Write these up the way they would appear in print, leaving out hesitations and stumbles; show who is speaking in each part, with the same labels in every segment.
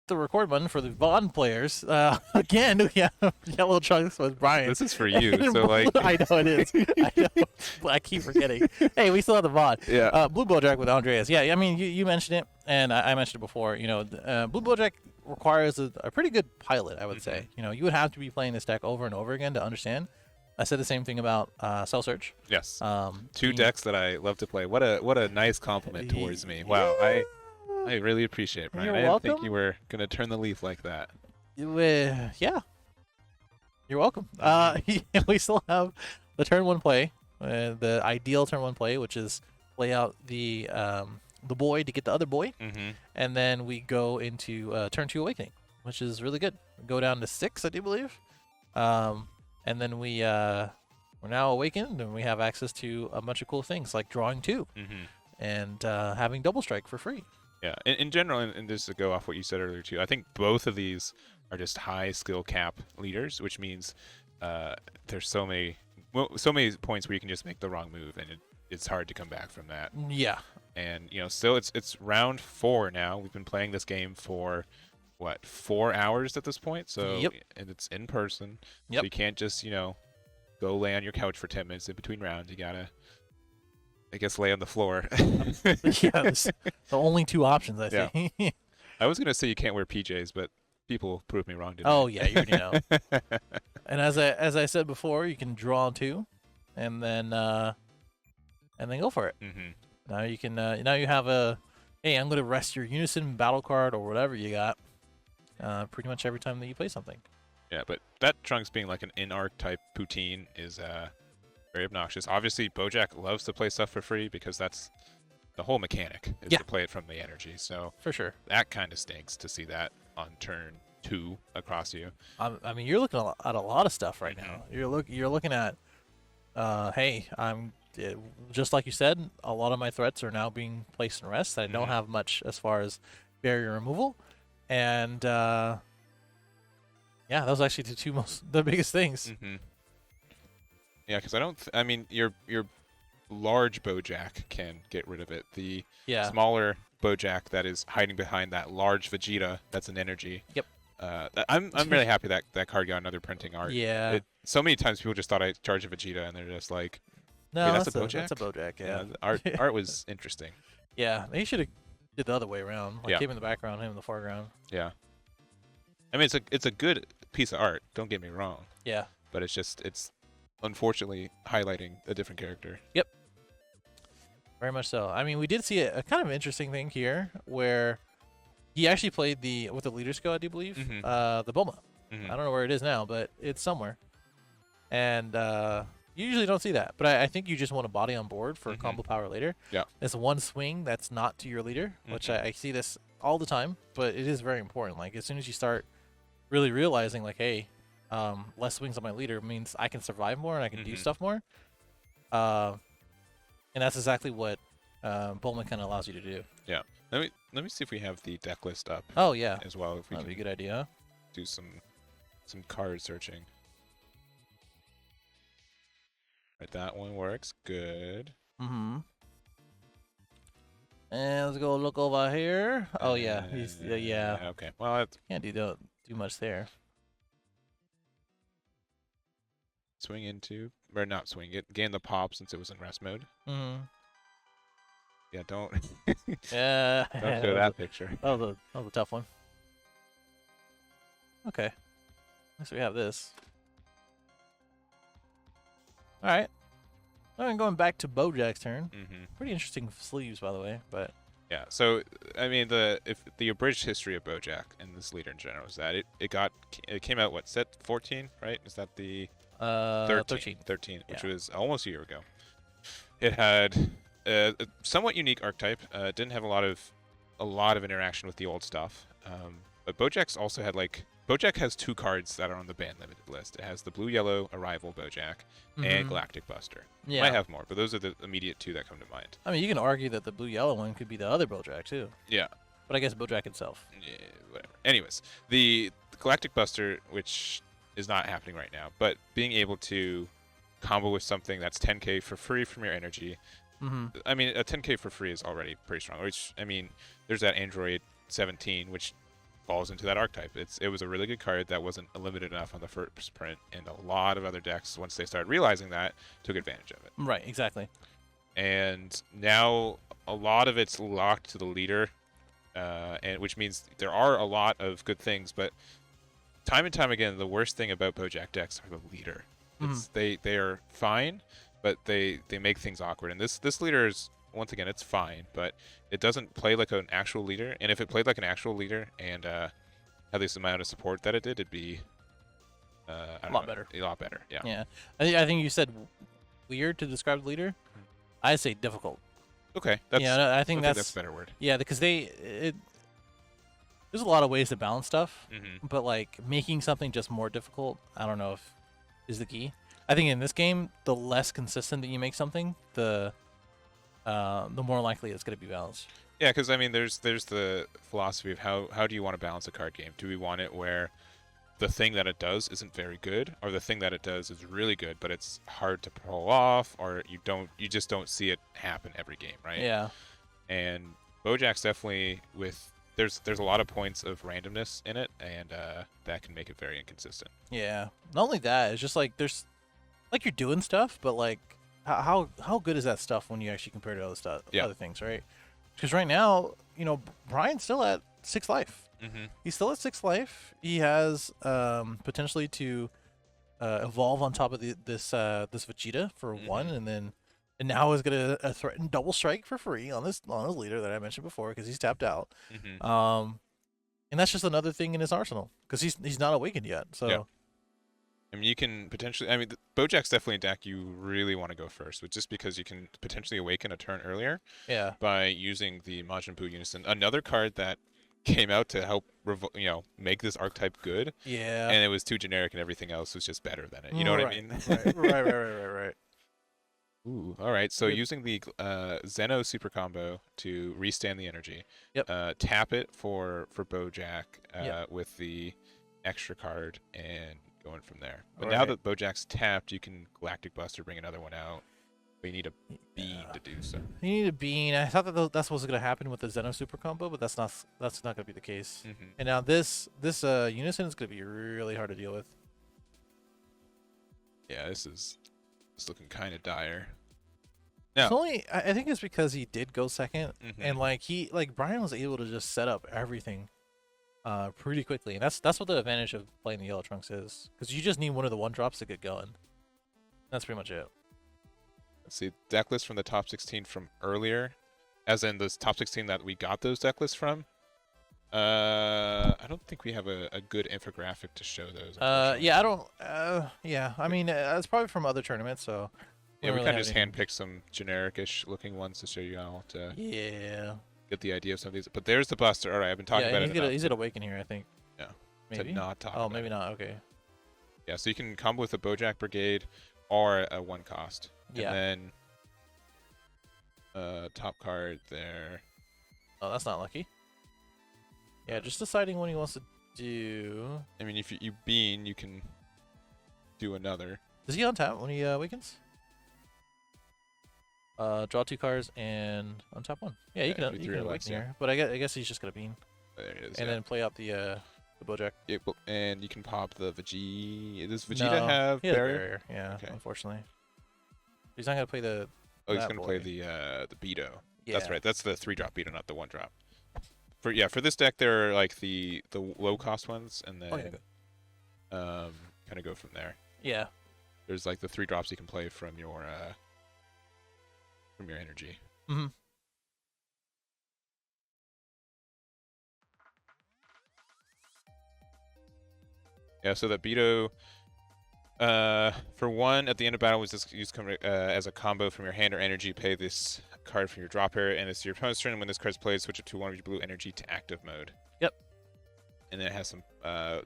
Speaker 1: the record button for the Vaughn players. Again, we have Yellow Trunks with Brian.
Speaker 2: This is for you,
Speaker 1: And
Speaker 2: so like.
Speaker 1: I know it is. I know. I keep forgetting. Hey, we still have the VOD.
Speaker 2: Yeah.
Speaker 1: Blue Boujack with Andreas. Yeah, I mean, you mentioned it, and I mentioned it before. Blue Boujack requires a pretty good pilot, I would say. You would have to be playing this deck over and over again to understand. I said the same thing about Cell Search.
Speaker 2: Yes. Two decks that I love to play. What a nice compliment towards me. Wow. I really appreciate it, Brian.
Speaker 1: You're
Speaker 2: I didn't think
Speaker 1: welcome.
Speaker 2: you were gonna turn the leaf like that.
Speaker 1: Yeah. You're welcome. We still have the turn one play, the ideal turn one play, which is play out the boy to get the other boy, and then we go into turn two awakening, which is really good. We go down to 6, I do believe, and then we're now awakened, and we have access to a bunch of cool things like drawing 2 and having double strike for free.
Speaker 2: Yeah, in general, and just to go off what you said earlier too, I think both of these are just high skill cap leaders, which means there's so many points where you can just make the wrong move, and it's hard to come back from that.
Speaker 1: Yeah.
Speaker 2: And still it's round 4 now. We've been playing this game for what, 4 hours at this point. So and it's in person. So you can't just go lay on your couch for 10 minutes in between rounds. You gotta, I guess, lay on the floor.
Speaker 1: Yeah, the only 2 options I see.
Speaker 2: Yeah. I was gonna say you can't wear PJs, but people proved me wrong. Didn't
Speaker 1: Oh
Speaker 2: they?
Speaker 1: yeah, you already know. And as I said before, you can draw 2, and then go for it. Now you can now you have a, hey, I'm gonna rest your Unison battle card or whatever you got. Pretty much every time that you play something.
Speaker 2: Yeah, but that Trunks being like an in-arc type poutine is very obnoxious. Obviously, Boujack loves to play stuff for free because that's the whole mechanic is to play it from the energy. So
Speaker 1: for sure,
Speaker 2: that kind of stinks to see that on turn 2 across you.
Speaker 1: I mean, you're looking at a lot of stuff right now. You're looking at, hey, I'm just like you said, a lot of my threats are now being placed in rest. I don't have much as far as barrier removal, and yeah, that was actually the biggest things.
Speaker 2: Yeah, because I mean, your large Boujack can get rid of it. The smaller Boujack that is hiding behind that large Vegeta, that's an energy.
Speaker 1: Yep.
Speaker 2: I'm really happy that card got another printing art.
Speaker 1: Yeah.
Speaker 2: So many times people just thought I charged a Vegeta, and they're just like,
Speaker 1: no,
Speaker 2: that's a Boujack.
Speaker 1: That's a Boujack. Yeah.
Speaker 2: The art was interesting.
Speaker 1: Yeah, they should have did the other way around. Like him in the background, him in the foreground.
Speaker 2: Yeah. I mean, it's a good piece of art. Don't get me wrong.
Speaker 1: Yeah.
Speaker 2: But it's unfortunately highlighting a different character.
Speaker 1: Yep. Very much so. I mean, we did see a kind of interesting thing here where he actually played with the leader skill, I do believe, the Bulma. I don't know where it is now, but it's somewhere. And you usually don't see that. But I think you just want a body on board for combo power later.
Speaker 2: Yeah.
Speaker 1: It's one swing that's not to your leader, which I see this all the time, but it is very important. Like, as soon as you start really realizing, like, hey, less swings on my leader means I can survive more and I can do stuff more. And that's exactly what Bulma kind of allows you to do.
Speaker 2: Yeah. Let me see if we have the deck list up.
Speaker 1: Oh yeah.
Speaker 2: As well, if we
Speaker 1: That'd
Speaker 2: can
Speaker 1: be a good idea.
Speaker 2: do some card searching. Right, that one works. Good.
Speaker 1: And let's go look over here. Oh yeah, he's yeah.
Speaker 2: Okay. Well,
Speaker 1: Can't do much there.
Speaker 2: swing into, or not swing it, gain the pop since it was in rest mode. Yeah, don't.
Speaker 1: Yeah.
Speaker 2: Don't show that picture.
Speaker 1: That was a tough one. Okay. At least we have this. All right. I'm going back to Bojack's turn. Pretty interesting sleeves, by the way, but.
Speaker 2: Yeah, so I mean, if the abridged history of Boujack and this leader in general is that it came out what, set 14, right? Is that the 13, which was almost a year ago. It had a somewhat unique archetype. It didn't have a lot of interaction with the old stuff. But Bojack's also had Bojack has 2 cards that are on the ban limited list. It has the blue-yellow Arrival Bojack and Galactic Buster.
Speaker 1: Yeah.
Speaker 2: Might have more, but those are the immediate 2 that come to mind.
Speaker 1: I mean, you can argue that the blue-yellow one could be the other Bojack, too.
Speaker 2: Yeah.
Speaker 1: But I guess Bojack itself.
Speaker 2: Yeah, whatever. Anyways, the Galactic Buster, which is not happening right now, but being able to combo with something that's 10k for free from your energy. I mean, a 10k for free is already pretty strong. Which, I mean, there's that Android 17, which falls into that archetype. It was a really good card that wasn't limited enough on the first print, and a lot of other decks, once they started realizing that, took advantage of it.
Speaker 1: Right, exactly.
Speaker 2: And now a lot of it's locked to the leader, and which means there are a lot of good things, but time and time again, the worst thing about Boujack decks are the leader. They are fine, but they make things awkward. And this leader is, once again, it's fine, but it doesn't play like an actual leader. And if it played like an actual leader and had this amount of support that it did, it'd be
Speaker 1: a lot better.
Speaker 2: A lot better, yeah.
Speaker 1: Yeah, I think you said weird to describe the leader. I'd say difficult.
Speaker 2: Okay,
Speaker 1: I think
Speaker 2: that's a better word.
Speaker 1: Yeah, because there's a lot of ways to balance stuff, but like making something just more difficult, I don't know if is the key. I think in this game, the less consistent that you make something, the more likely it's going to be balanced.
Speaker 2: Yeah, because I mean, there's the philosophy of how do you want to balance a card game? Do we want it where the thing that it does isn't very good, or the thing that it does is really good, but it's hard to pull off, or you just don't see it happen every game, right?
Speaker 1: Yeah.
Speaker 2: And Bojack's definitely there's a lot of points of randomness in it, and that can make it very inconsistent.
Speaker 1: Yeah. Not only that, it's just like there's like you're doing stuff, but like how good is that stuff when you actually compare to other stuff, other things, right? Because right now, Brian's still at 6 life. He's still at 6 life. He has potentially to evolve on top of this Vegeta for 1, and now is gonna threaten double strike for free on his leader that I mentioned before because he's tapped out. And that's just another thing in his arsenal because he's not awakened yet. So
Speaker 2: I mean, you can potentially. I mean, Bojack's definitely a deck you really want to go first with, just because you can potentially awaken a turn earlier.
Speaker 1: Yeah. By
Speaker 2: using the Majin Buu Unison, another card that came out to help make this archetype good.
Speaker 1: Yeah.
Speaker 2: And it was too generic, and everything else was just better than it. You know what I mean?
Speaker 1: Right.
Speaker 2: Ooh. All right. So using the Zeno super combo to restand the energy.
Speaker 1: Yep.
Speaker 2: Tap it for Bojack with the extra card and going from there. But now that Bojack's tapped, you can Galactic Buster, bring another one out. But you need a bean to do so.
Speaker 1: You need a bean. I thought that's what's going to happen with the Zeno super combo, but that's not going to be the case. And now this Unison is going to be really hard to deal with.
Speaker 2: Yeah, this is looking kind of dire. No.
Speaker 1: It's only, I think it's because he did go second, and Brian was able to just set up everything pretty quickly, and that's what the advantage of playing the Yellow Trunks is, because you just need one of the 1-drops to get going. That's pretty much it.
Speaker 2: Let's see, deck list from the top 16 from earlier, as in the top 16 that we got those deck lists from. I don't think we have a good infographic to show those.
Speaker 1: Yeah, I don't. Yeah, I mean, it's probably from other tournaments, so.
Speaker 2: Yeah, we kind of just handpicked some generic-ish looking ones to show you all to.
Speaker 1: Yeah.
Speaker 2: Get the idea of some of these, but there's the Buster. All right, I've been talking about it.
Speaker 1: He's at Awaken here, I think.
Speaker 2: Yeah.
Speaker 1: Maybe.
Speaker 2: To not talk.
Speaker 1: Oh, maybe not. Okay.
Speaker 2: Yeah, so you can combo with a Bojack Brigade or a 1 cost.
Speaker 1: Yeah.
Speaker 2: And then top card there.
Speaker 1: Oh, that's not lucky. Yeah, just deciding what he wants to do.
Speaker 2: I mean, if you bean, you can do another.
Speaker 1: Is he on tap when he awakens? Draw 2 cards and untap 1. Yeah, you can awaken here, but I guess he's just gonna bean.
Speaker 2: There it is.
Speaker 1: And then play out the Bojack.
Speaker 2: Yeah, and you can pop the Vegeta. Does Vegeta have barrier?
Speaker 1: Yeah, okay. Unfortunately. He's not gonna play the.
Speaker 2: Oh, he's gonna play the Beto. Yeah. That's right. That's the 3-drop Beto, not the 1-drop. For this deck, there are like the low cost ones, and then kind of go from there.
Speaker 1: Yeah.
Speaker 2: There's like the 3 drops you can play from your energy. Yeah, so that Beto, for 1, at the end of battle, was just used as a combo from your hand or energy. Pay this card from your drop area, and it's your opponent's turn. And when this card's played, switch it to 1 of your blue energy to active mode.
Speaker 1: Yep.
Speaker 2: And then it has some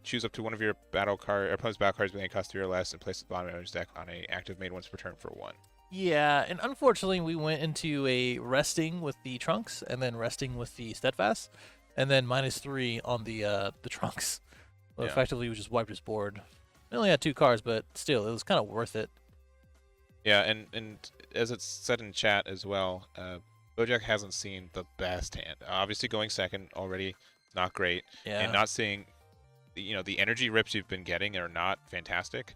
Speaker 2: choose up to 1 of your opponent's battle cards with any cost 3 or less, and place the bottom of your deck on a active made once per turn for 1.
Speaker 1: Yeah, and unfortunately, we went into a resting with the Trunks, and then resting with the Steadfast, and then -3 on the Trunks. So effectively, we just wiped his board. We only had 2 cards, but still, it was kind of worth it.
Speaker 2: Yeah, and as it's said in chat as well, Bojack hasn't seen the best hand. Obviously, going second already not great,
Speaker 1: Yeah.
Speaker 2: and not seeing, the energy rips you've been getting are not fantastic,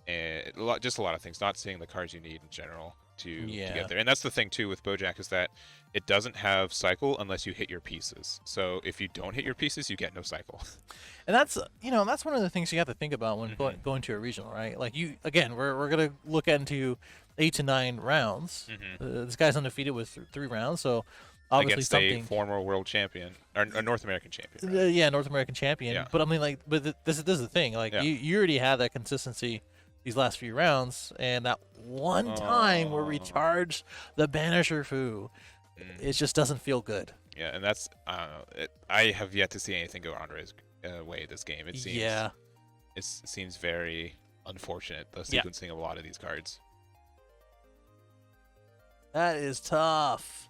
Speaker 2: and just a lot of things. Not seeing the cards you need in general to get there, and that's the thing too with Boujack is that it doesn't have cycle unless you hit your pieces. So if you don't hit your pieces, you get no cycle.
Speaker 1: And that's that's one of the things you have to think about when going to a regional, right? Like we're gonna look into 8 to 9 rounds. This guy's undefeated with 3 rounds, so obviously
Speaker 2: against
Speaker 1: something.
Speaker 2: A former world champion or a North American champion. Right?
Speaker 1: Yeah, North American champion.
Speaker 2: Yeah.
Speaker 1: But I mean, like, this is the thing. Like, you already had that consistency these last few rounds, and that one time where we charged the Banisher Fu, it just doesn't feel good.
Speaker 2: Yeah, and that's I have yet to see anything go Andre's way this game. It seems it seems very unfortunate, the sequencing of a lot of these cards.
Speaker 1: That is tough.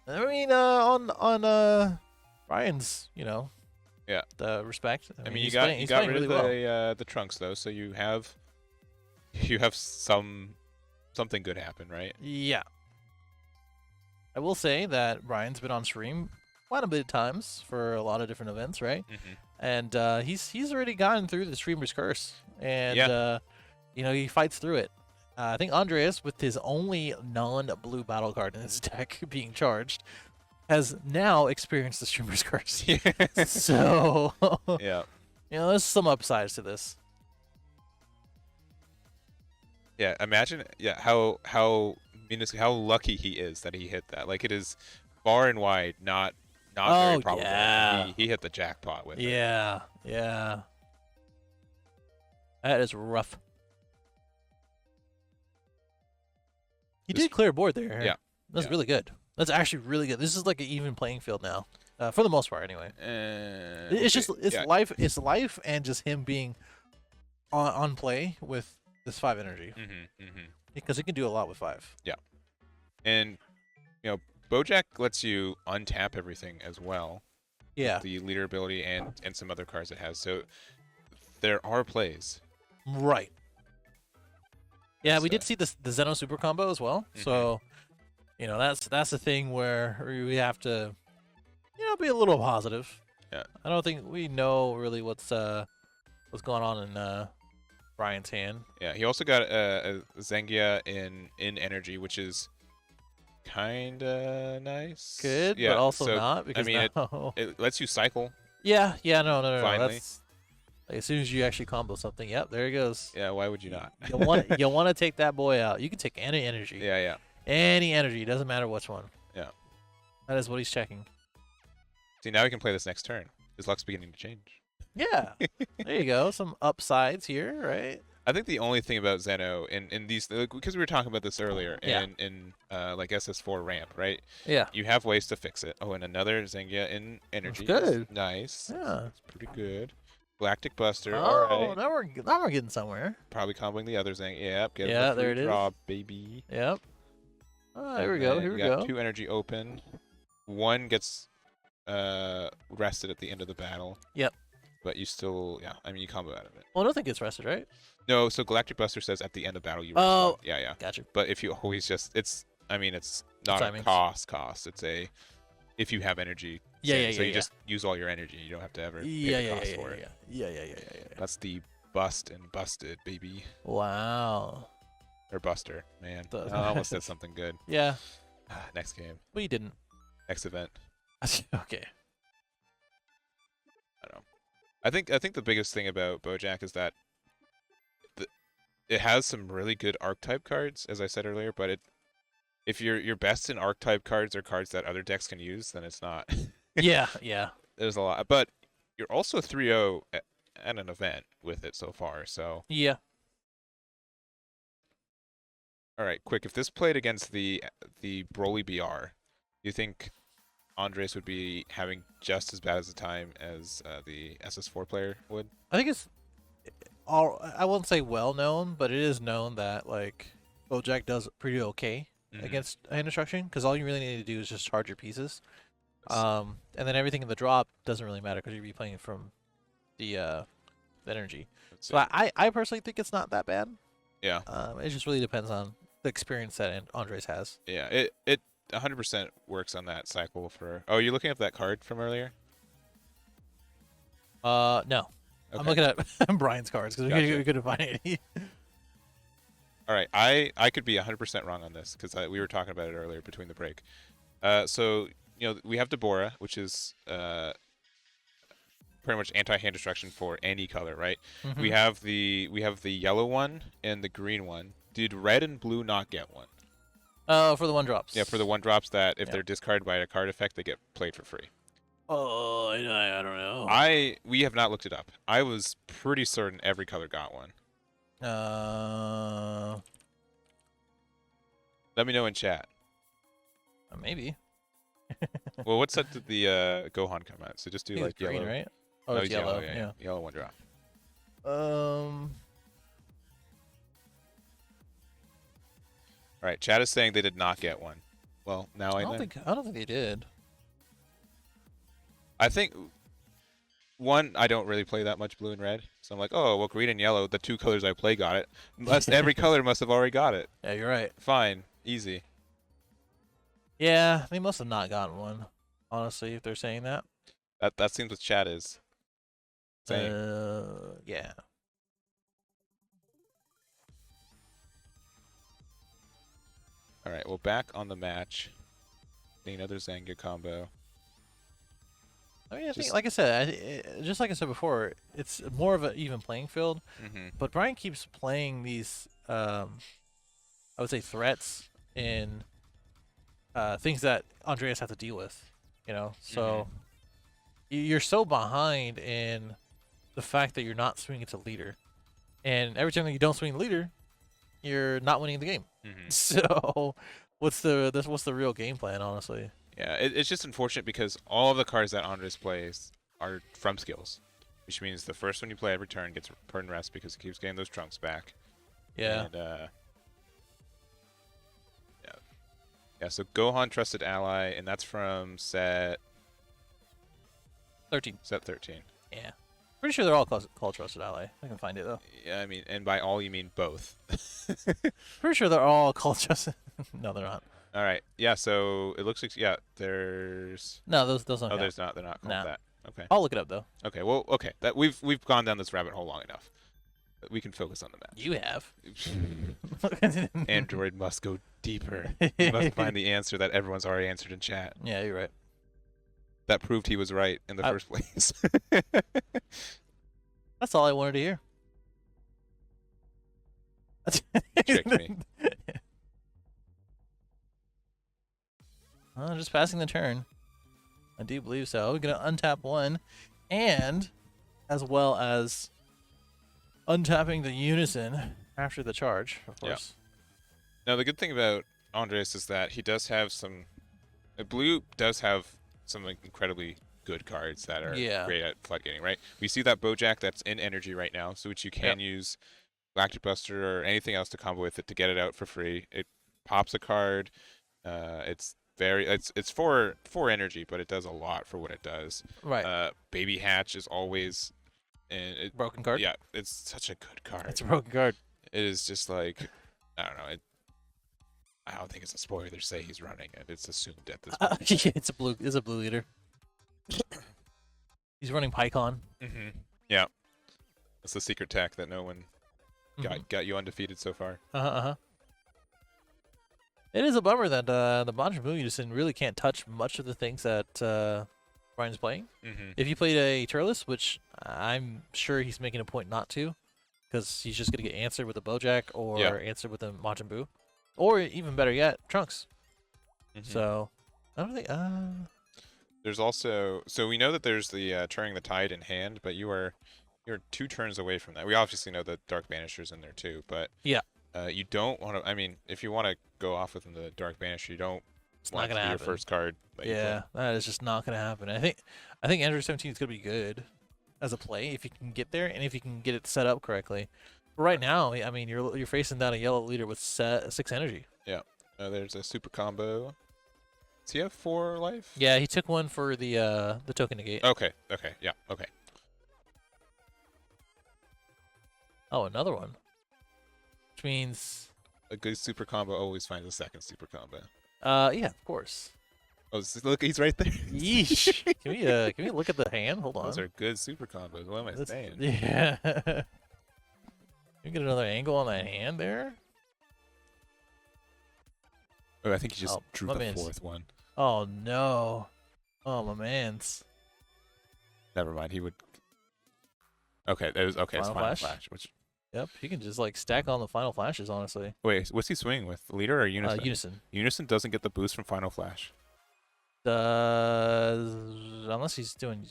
Speaker 1: I mean, on Ryan's, the respect.
Speaker 2: I mean, you got rid of the trunks though, so you have something good happen, right?
Speaker 1: Yeah. I will say that Ryan's been on stream quite a bit of times for a lot of different events, right? And he's already gotten through the streamer's curse, and he fights through it. I think Andreas, with his only non-blue battle card in his deck being charged, has now experienced the streamer's curse. So, there's some upsides to this.
Speaker 2: Yeah, imagine how lucky he is that he hit that. Like, it is far and wide not very probable.
Speaker 1: Yeah.
Speaker 2: He hit the jackpot with it.
Speaker 1: Yeah. That is rough. He did clear a board there.
Speaker 2: Yeah.
Speaker 1: That's really good. That's actually really good. This is like an even playing field now, for the most part, anyway. Life. It's life, and just him being on play with this 5 energy, because he can do a lot with 5.
Speaker 2: Yeah, and Boujack lets you untap everything as well.
Speaker 1: Yeah,
Speaker 2: the leader ability and some other cards it has. So there are plays.
Speaker 1: Right. Yeah, we did see the Zeno super combo as well. So, that's the thing where we have to, be a little positive.
Speaker 2: Yeah.
Speaker 1: I don't think we know really what's going on in Brian's hand.
Speaker 2: Yeah, he also got a Zengia in energy, which is kind of nice.
Speaker 1: Good, but also not, because
Speaker 2: it lets you cycle.
Speaker 1: No.
Speaker 2: Finally.
Speaker 1: That's, like, as soon as you actually combo something, yep, there he goes.
Speaker 2: Yeah, why would you not?
Speaker 1: You'll want to take that boy out. You can take any energy.
Speaker 2: Yeah.
Speaker 1: Any energy, doesn't matter which one.
Speaker 2: Yeah.
Speaker 1: That is what he's checking.
Speaker 2: See, now he can play this next turn. His luck's beginning to change.
Speaker 1: Yeah. There you go. Some upsides here, right?
Speaker 2: I think the only thing about Zeno in these, because we were talking about this earlier, in like SS4 ramp, right?
Speaker 1: Yeah.
Speaker 2: You have ways to fix it. Oh, and another Zengia in energy.
Speaker 1: That's good.
Speaker 2: Nice.
Speaker 1: Yeah.
Speaker 2: That's pretty good. Galactic Buster.
Speaker 1: Oh,
Speaker 2: all right.
Speaker 1: now we're getting somewhere.
Speaker 2: Probably comboing the other Zengia. Yep.
Speaker 1: Yeah, there it is.
Speaker 2: Draw, baby.
Speaker 1: Yep. Here we go. Here we go.
Speaker 2: 2 energy open. 1 gets rested at the end of the battle.
Speaker 1: Yep.
Speaker 2: But you still, you combo out of it.
Speaker 1: Well, nothing gets rested, right?
Speaker 2: No, so Galactic Buster says at the end of battle you rest.
Speaker 1: Oh.
Speaker 2: Yeah.
Speaker 1: Gotcha.
Speaker 2: But if you always it's not a cost. It's a, if you have energy. So you just use all your energy. You don't have to ever pay the cost for it.
Speaker 1: Yeah.
Speaker 2: That's the bust and busted, baby.
Speaker 1: Wow.
Speaker 2: Or Buster, man. I almost said something good.
Speaker 1: Yeah.
Speaker 2: Next game.
Speaker 1: But you didn't.
Speaker 2: Next event.
Speaker 1: Okay.
Speaker 2: I don't know. I think the biggest thing about Boujack is that it has some really good archetype cards, as I said earlier, but if your best in archetype cards are cards that other decks can use, then it's not.
Speaker 1: Yeah.
Speaker 2: There's a lot. But you're also 3-0 at an event with it so far, so.
Speaker 1: Yeah.
Speaker 2: All right, quick. If this played against the Broly BR, do you think Andres would be having just as bad as a time as the SS4 player would?
Speaker 1: I think it's I won't say well known, but it is known that like Boujack does pretty okay against hand destruction, because all you really need to do is just charge your pieces, and then everything in the drop doesn't really matter because you'll be playing from the energy. So I personally think it's not that bad.
Speaker 2: Yeah.
Speaker 1: It just really depends on the experience that Andres has.
Speaker 2: Yeah. 100% works on that cycle for. Oh, you're looking up that card from earlier?
Speaker 1: No.
Speaker 2: Okay.
Speaker 1: I'm looking at Brian's cards because we couldn't find any.
Speaker 2: All right, I could be 100% wrong on this because we were talking about it earlier between the break. So we have Deborah, which is pretty much anti-hand destruction for any color, right?
Speaker 1: Mm-hmm.
Speaker 2: We have the yellow one and the green one. Did red and blue not get one?
Speaker 1: For the 1-drops.
Speaker 2: Yeah, for the 1-drops that if they're discarded by a card effect, they get played for free.
Speaker 1: Oh, I don't know.
Speaker 2: We have not looked it up. I was pretty certain every color got one. Let me know in chat.
Speaker 1: Maybe.
Speaker 2: Well, what set did the Gohan come out? So just do like
Speaker 1: green,
Speaker 2: yellow,
Speaker 1: right?
Speaker 2: Oh,
Speaker 1: it's yellow. Yeah.
Speaker 2: Yellow 1-drop.
Speaker 1: All
Speaker 2: right, chat is saying they did not get one. Well, now I know.
Speaker 1: I don't think they did.
Speaker 2: I think I don't really play that much blue and red, so I'm like, oh well, green and yellow, the 2 colors I play got it. Every color must have already got it.
Speaker 1: Yeah, you're right.
Speaker 2: Fine, easy.
Speaker 1: Yeah, they must have not gotten one. Honestly, if they're saying that.
Speaker 2: That seems what chat is saying.
Speaker 1: Yeah.
Speaker 2: All right, well, back on the match. Another Zanga combo.
Speaker 1: I mean, I think, like I said, just like I said before, it's more of an even playing field.
Speaker 2: Mm-hmm.
Speaker 1: But Brian keeps playing these, I would say, threats in things that Andreas has to deal with. So you're so behind in the fact that you're not swinging to leader, and every time that you don't swing leader, you're not winning the game.
Speaker 2: Mm-hmm.
Speaker 1: So what's the real game plan, honestly?
Speaker 2: Yeah, it's just unfortunate because all of the cards that Andres plays are from skills, which means the first one you play every turn gets put in rest because it keeps getting those trunks back.
Speaker 1: Yeah.
Speaker 2: And, yeah. So Gohan Trusted Ally, and that's from set
Speaker 1: 13.
Speaker 2: Set 13.
Speaker 1: Yeah. Pretty sure they're all called Trusted Ally. I can find it though.
Speaker 2: Yeah, I mean, and by all you mean both.
Speaker 1: Pretty sure they're all called Trusted. No, they're not.
Speaker 2: All right. Yeah. So it looks like there's.
Speaker 1: No, those don't.
Speaker 2: Oh,
Speaker 1: count.
Speaker 2: there's not. They're not called that. Okay.
Speaker 1: I'll look it up though.
Speaker 2: Okay. Well. Okay. That we've gone down this rabbit hole long enough. We can focus on the match.
Speaker 1: You have.
Speaker 2: Android must go deeper. He must find the answer that everyone's already answered in chat.
Speaker 1: Yeah, you're right.
Speaker 2: That proved he was right in the first place.
Speaker 1: That's all I wanted to hear.
Speaker 2: Tricked me.
Speaker 1: Just passing the turn. I do believe so. We're gonna untap one, and as well as untapping the unison after the charge, of course.
Speaker 2: Yeah. Now the good thing about Andres is that he does have some. Blue does have some incredibly good cards that are great at floodgating, right? We see that Boujack that's in energy right now, so which you can use Galactic Buster or anything else to combo with it to get it out for free. It pops a card. It's for energy, but it does a lot for what it does.
Speaker 1: Right.
Speaker 2: Baby Hatch is always
Speaker 1: broken card.
Speaker 2: Yeah, it's such a good card.
Speaker 1: It's a broken card.
Speaker 2: It is just like I don't know. I don't think it's a spoiler to say he's running it. It's assumed at this point.
Speaker 1: Yeah, it's a blue leader. He's running PyCon.
Speaker 2: Mm-hmm. Yeah. That's the secret tech that no one got you undefeated so far.
Speaker 1: It is a bummer that the Majin Buu Unison really can't touch much of the things that Brian's playing. If you played a Turles, which I'm sure he's making a point not to, because he's just going to get answered with a Boujack or answered with a Majin Buu. Or even better yet, Trunks. So, I don't think...
Speaker 2: There's also... So we know that there's the Turning the Tide in hand, but you're 2 turns away from that. We obviously know the Dark Banisher's in there too, but... Yeah. You don't want to... I mean, if you want to go off within the Dark Banisher, you don't want it to be your first card.
Speaker 1: Yeah, that is just not going to happen. I think Android 17 is going to be good as a play if you can get there and if you can get it set up correctly. But right now, I mean, you're facing down a yellow leader with 6 energy.
Speaker 2: Yeah. There's a super combo. Does he have 4 life?
Speaker 1: Yeah, he took one for the token negate.
Speaker 2: Okay. Yeah. Okay.
Speaker 1: Oh, another one. Which means
Speaker 2: a good super combo always finds a second super combo.
Speaker 1: Yeah, of course.
Speaker 2: Oh, look, he's right there.
Speaker 1: Yeesh. Can we look at the hand? Hold on.
Speaker 2: Those are good super combos. What am I saying?
Speaker 1: Yeah. Can we get another angle on that hand there?
Speaker 2: Oh, I think he just drew the fourth one.
Speaker 1: Oh no. Oh my man's.
Speaker 2: Never mind. He would. Okay, it was okay. It's final flash. Which.
Speaker 1: Yep, he can just like stack on the final flashes. Honestly.
Speaker 2: Wait, what's he swinging with? Leader or Unison?
Speaker 1: Unison.
Speaker 2: Unison doesn't get the boost from final flash.
Speaker 1: Unless he's doing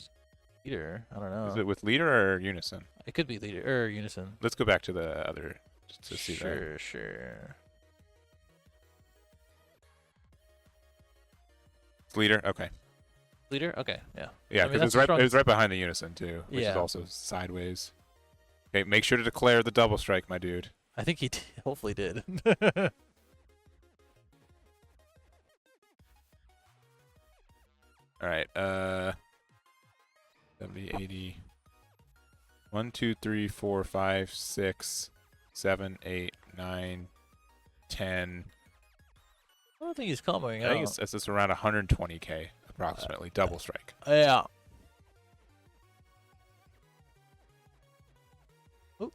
Speaker 1: leader. I don't know.
Speaker 2: Is it with leader or Unison?
Speaker 1: It could be leader or Unison.
Speaker 2: Let's go back to the other to see
Speaker 1: that. Sure.
Speaker 2: It's leader. Okay.
Speaker 1: Leader. Okay. Yeah.
Speaker 2: Yeah, because it was right behind the Unison too, which is also sideways. Okay, make sure to declare the double strike, my dude.
Speaker 1: I think he hopefully did.
Speaker 2: All right. 70, 80. 1, 2, 3, 4, 5, 6, 7, 8, 9, 10.
Speaker 1: I don't think he's comboing out.
Speaker 2: I think it's around 120k approximately, double strike.
Speaker 1: Yeah. Oop.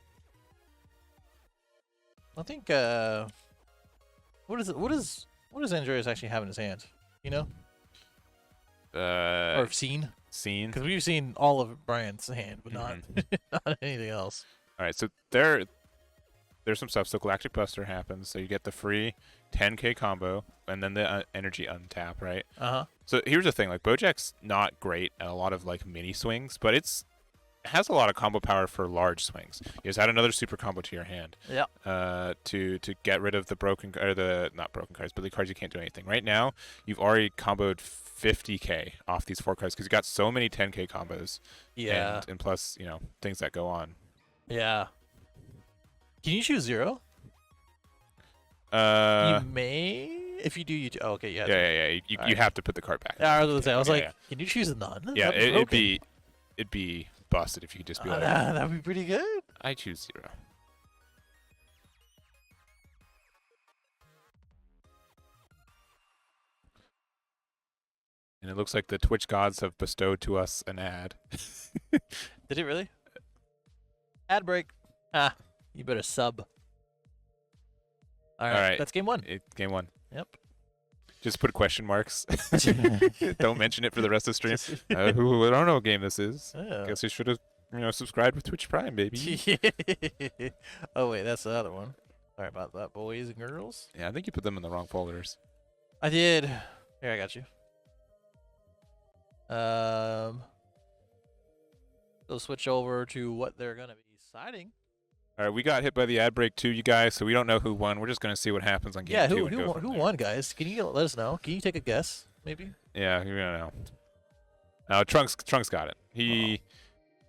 Speaker 1: I think what does Andreas actually have in his hand? You know? Or seen? Because we've seen all of Brian's hand, but not anything else.
Speaker 2: All right, so there's some stuff. So Galactic Buster happens, so you get the free 10k combo, and then the energy untap, right? So here's the thing: like Boujack's not great at a lot of like mini swings, but it has a lot of combo power for large swings. You just add another super combo to your hand.
Speaker 1: Yeah.
Speaker 2: To get rid of the broken or the not broken cards, but the cards you can't do anything. Right now, you've already comboed 50k off these 4 cards because you got so many 10k combos.
Speaker 1: Yeah.
Speaker 2: And plus, things that go on.
Speaker 1: Yeah. Can you choose 0?
Speaker 2: You
Speaker 1: may. If you do, you do. Oh, okay, yeah.
Speaker 2: Yeah. You have to put the card back.
Speaker 1: Yeah, I was like, can you choose none?
Speaker 2: Yeah, it'd be busted if you could just be like.
Speaker 1: That'd be pretty good.
Speaker 2: I choose 0. And it looks like the Twitch gods have bestowed to us an ad.
Speaker 1: Did it really? Ad break. You better sub. All right. That's game 1.
Speaker 2: Game 1.
Speaker 1: Yep.
Speaker 2: Just put question marks. Don't mention it for the rest of the stream. I don't know what game this is.
Speaker 1: Yeah.
Speaker 2: Guess you should have, subscribed with Twitch Prime, baby.
Speaker 1: Oh wait, that's the other one. Sorry about that, boys and girls.
Speaker 2: Yeah, I think you put them in the wrong folders.
Speaker 1: I did. Here, I got you. So switch over to what they're gonna be deciding.
Speaker 2: All right, we got hit by the ad break too, you guys, so we don't know who won. We're just going to see what happens on game 2.
Speaker 1: Who won, guys? Can you let us know? Can you take a guess, maybe?
Speaker 2: Yeah, we don't know. Trunks got it.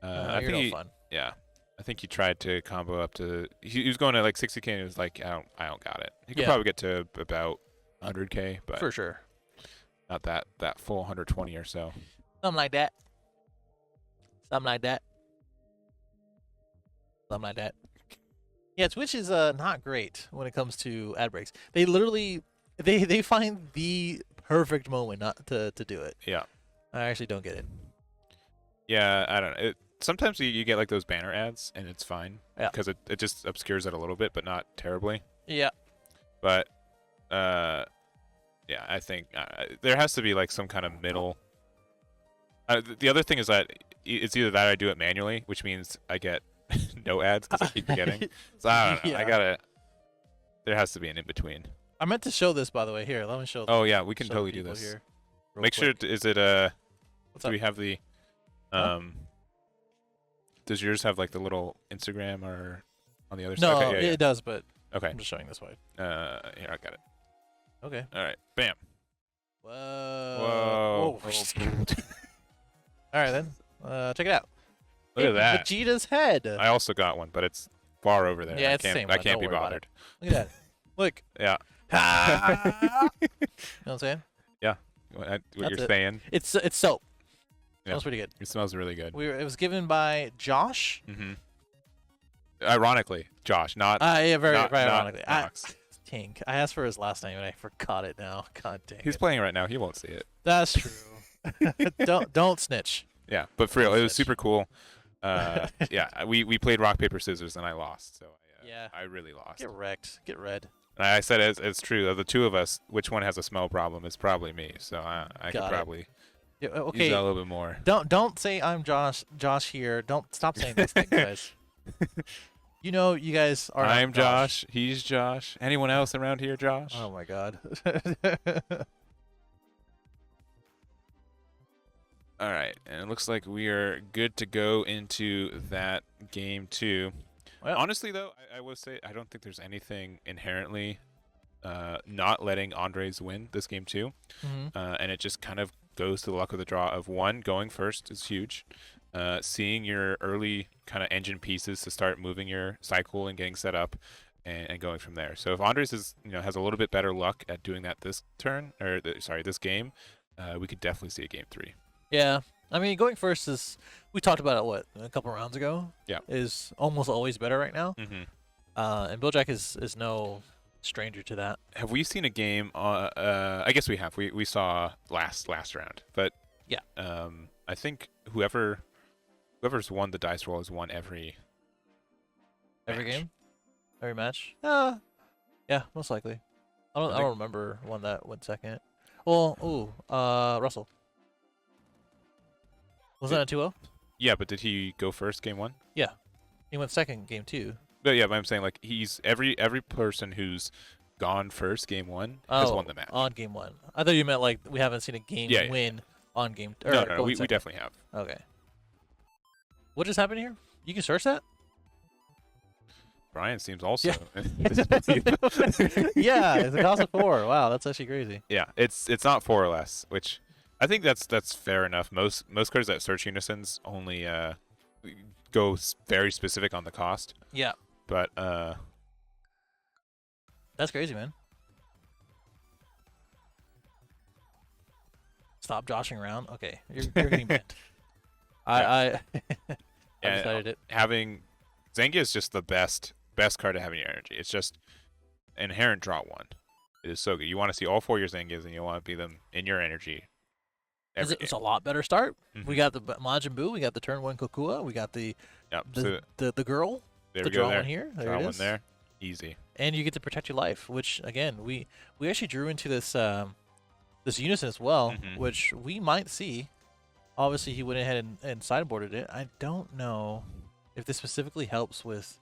Speaker 2: I think
Speaker 1: fun.
Speaker 2: Yeah, I think he tried to combo up to. He was going to like 60k, and he was like, I don't got it. He could probably get to about 100k, but
Speaker 1: for sure,
Speaker 2: not that full 120 or so.
Speaker 1: Something like that. Yeah, Twitch is not great when it comes to ad breaks. They literally they find the perfect moment not to do it.
Speaker 2: Yeah.
Speaker 1: I actually don't get it.
Speaker 2: Yeah, I don't know. Sometimes you get like those banner ads and it's fine.
Speaker 1: Yeah.
Speaker 2: Because it just obscures it a little bit, but not terribly.
Speaker 1: Yeah.
Speaker 2: But yeah, I think there has to be like some kind of middle. The other thing is that it's either that or I do it manually, which means I get no ads because I keep forgetting. So I don't know. Yeah. There has to be an in between.
Speaker 1: I meant to show this, by the way. Here, let me show.
Speaker 2: Oh yeah, we can totally do this.
Speaker 1: Here,
Speaker 2: Make sure. Is it
Speaker 1: What's
Speaker 2: do
Speaker 1: up?
Speaker 2: we have the Does yours have like the little Instagram or on the other side?
Speaker 1: No,
Speaker 2: Okay,
Speaker 1: it does, but
Speaker 2: okay.
Speaker 1: I'm just showing this way.
Speaker 2: Here, I got it.
Speaker 1: Okay.
Speaker 2: All right. Bam.
Speaker 1: Whoa. All right then. Check it out.
Speaker 2: Look at that.
Speaker 1: Vegeta's head.
Speaker 2: I also got one, but it's far over there.
Speaker 1: Yeah, it's the same one.
Speaker 2: I can't
Speaker 1: Don't
Speaker 2: be
Speaker 1: worry about
Speaker 2: bothered.
Speaker 1: Look at that. Look.
Speaker 2: Yeah.
Speaker 1: You know what I'm saying?
Speaker 2: Yeah. What you're
Speaker 1: it.
Speaker 2: saying?
Speaker 1: It's soap.
Speaker 2: Yeah.
Speaker 1: Smells pretty good.
Speaker 2: It smells really good.
Speaker 1: It was given by Josh.
Speaker 2: Mm-hmm. Ironically, Josh, not.
Speaker 1: Yeah, very
Speaker 2: not
Speaker 1: ironically.
Speaker 2: Knox.
Speaker 1: King. I asked for his last name and I forgot it now. God dang
Speaker 2: He's
Speaker 1: it.
Speaker 2: playing right now. He won't see it.
Speaker 1: That's true. don't snitch.
Speaker 2: Yeah, but for real,
Speaker 1: Don't
Speaker 2: it was
Speaker 1: snitch.
Speaker 2: super cool. Yeah, we played rock paper scissors and I lost. So
Speaker 1: Yeah.
Speaker 2: I really lost.
Speaker 1: Get wrecked. Get red.
Speaker 2: And I said it's true. Of the two of us, which one has a smell problem? It's probably me. So I could
Speaker 1: Got it.
Speaker 2: probably
Speaker 1: Yeah,
Speaker 2: use
Speaker 1: okay.
Speaker 2: that a little bit more.
Speaker 1: Don't say I'm Josh. Josh here. Don't stop saying those things, guys. You know, you guys are.
Speaker 2: I'm Josh. He's Josh. Anyone else around here, Josh?
Speaker 1: Oh my God.
Speaker 2: All right, and it looks like we are good to go into that game too.
Speaker 1: Well,
Speaker 2: honestly, though, I will say I don't think there's anything inherently not letting aandroidd win this game too, and it just kind of goes to the luck of the draw of one going first is huge. Seeing your early kind of engine pieces to start moving your cycle and getting set up, and going from there. So if aandroidd is has a little bit better luck at doing that this turn or this game, we could definitely see a game 3.
Speaker 1: Yeah, I mean, going first is, we talked about it, a couple rounds ago?
Speaker 2: Yeah.
Speaker 1: Is almost always better right now. And Boujack is no stranger to that.
Speaker 2: Have we seen a game? I guess we have. We saw last round, but
Speaker 1: yeah.
Speaker 2: I think whoever's won the dice roll has won every
Speaker 1: game, every match. Yeah, most likely. I don't remember one that went second. Well, Russell. Wasn't that a 2-0?
Speaker 2: Yeah, but did he go first game 1?
Speaker 1: Yeah, he went second game 2.
Speaker 2: But yeah, but I'm saying like he's every person who's gone first game 1 has won the match
Speaker 1: on game 1. I thought you meant like we haven't seen a game win on game.
Speaker 2: No, we definitely have.
Speaker 1: Okay. What just happened here? You can search that.
Speaker 2: Brian seems also.
Speaker 1: Yeah, it's a cost of 4. Wow, that's actually crazy.
Speaker 2: Yeah, it's not 4 or less, which I think that's fair enough. Most cards that search unisons only go very specific on the cost.
Speaker 1: Yeah.
Speaker 2: But
Speaker 1: that's crazy, man. Stop joshing around. Okay, you're getting bent. I decided it.
Speaker 2: Having Zengia is just the best card to have in your energy. It's just inherent draw 1. It is so good. You want to see all 4 of your Zengias and you want to be them in your energy.
Speaker 1: It's a lot better start. We got the Majin Buu, we got the turn 1 Kokua, we got the girl.
Speaker 2: There
Speaker 1: the
Speaker 2: we go.
Speaker 1: Draw one here. There
Speaker 2: draw
Speaker 1: it is.
Speaker 2: One there. Easy.
Speaker 1: And you get to protect your life, which again we actually drew into this this unison as well, which we might see. Obviously, he went ahead and sideboarded it. I don't know if this specifically helps with.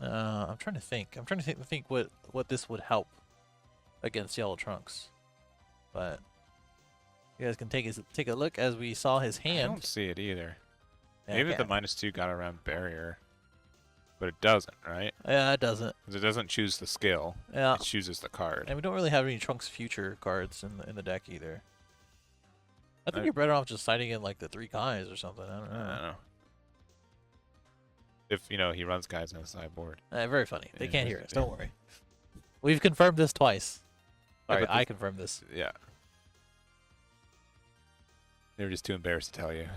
Speaker 1: I'm trying to think. I'm trying to think what this would help against Yellow Trunks, but you guys can take a look as we saw his hand.
Speaker 2: I don't see it either.
Speaker 1: Yeah,
Speaker 2: maybe the -2 got around barrier, but it doesn't, right?
Speaker 1: Yeah, it doesn't.
Speaker 2: Because it doesn't choose the skill.
Speaker 1: Yeah.
Speaker 2: It chooses the card.
Speaker 1: And we don't really have any Trunks Future cards in the deck either. I think you're better off just siding in like the 3 guys or something. I don't know.
Speaker 2: If he runs guys on the sideboard.
Speaker 1: Very funny. They can't hear us. Don't worry. We've confirmed this twice. Sorry, I confirmed this.
Speaker 2: Yeah. They were just too embarrassed to tell you.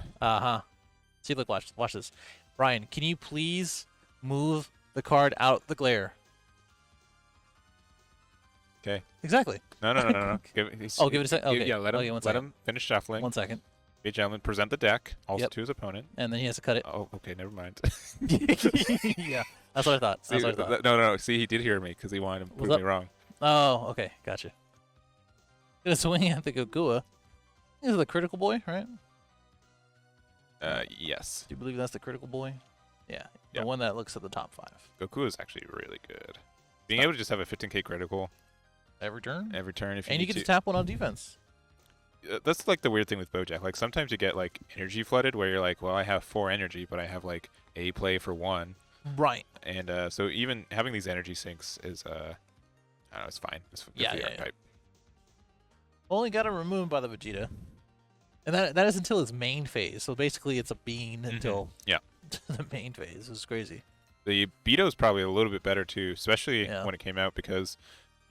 Speaker 1: See, look, watch this. Brian, can you please move the card out the glare?
Speaker 2: Okay.
Speaker 1: Exactly.
Speaker 2: No.
Speaker 1: Give it a second. Okay.
Speaker 2: Yeah, let him finish shuffling.
Speaker 1: 1 second.
Speaker 2: Be a gentleman. Present the deck also to his opponent.
Speaker 1: And then he has to cut it.
Speaker 2: Oh, okay. Never mind.
Speaker 1: Yeah, that's what I thought.
Speaker 2: See, no. See, he did hear me because he wanted to prove me wrong.
Speaker 1: Oh, okay. Gotcha. Gonna swing at the Gokua. This is the critical boy, right?
Speaker 2: Yes.
Speaker 1: Do you believe that's the critical boy? Yeah. The one that looks at the top 5.
Speaker 2: Goku is actually really good. Being able to just have a 15k critical
Speaker 1: every turn.
Speaker 2: If
Speaker 1: you get to tap one on defense.
Speaker 2: That's like the weird thing with Boujack. Like sometimes you get like energy flooded where you're like, well, I have 4 energy, but I have like a play for 1.
Speaker 1: Right.
Speaker 2: And so even having these energy sinks is I don't know, it's fine. It's good for your archetype.
Speaker 1: Only got to remove him by the Vegeta. And that is until his main phase. So basically it's a bean until the main phase. It's crazy.
Speaker 2: The Beto is probably a little bit better too, especially when it came out, because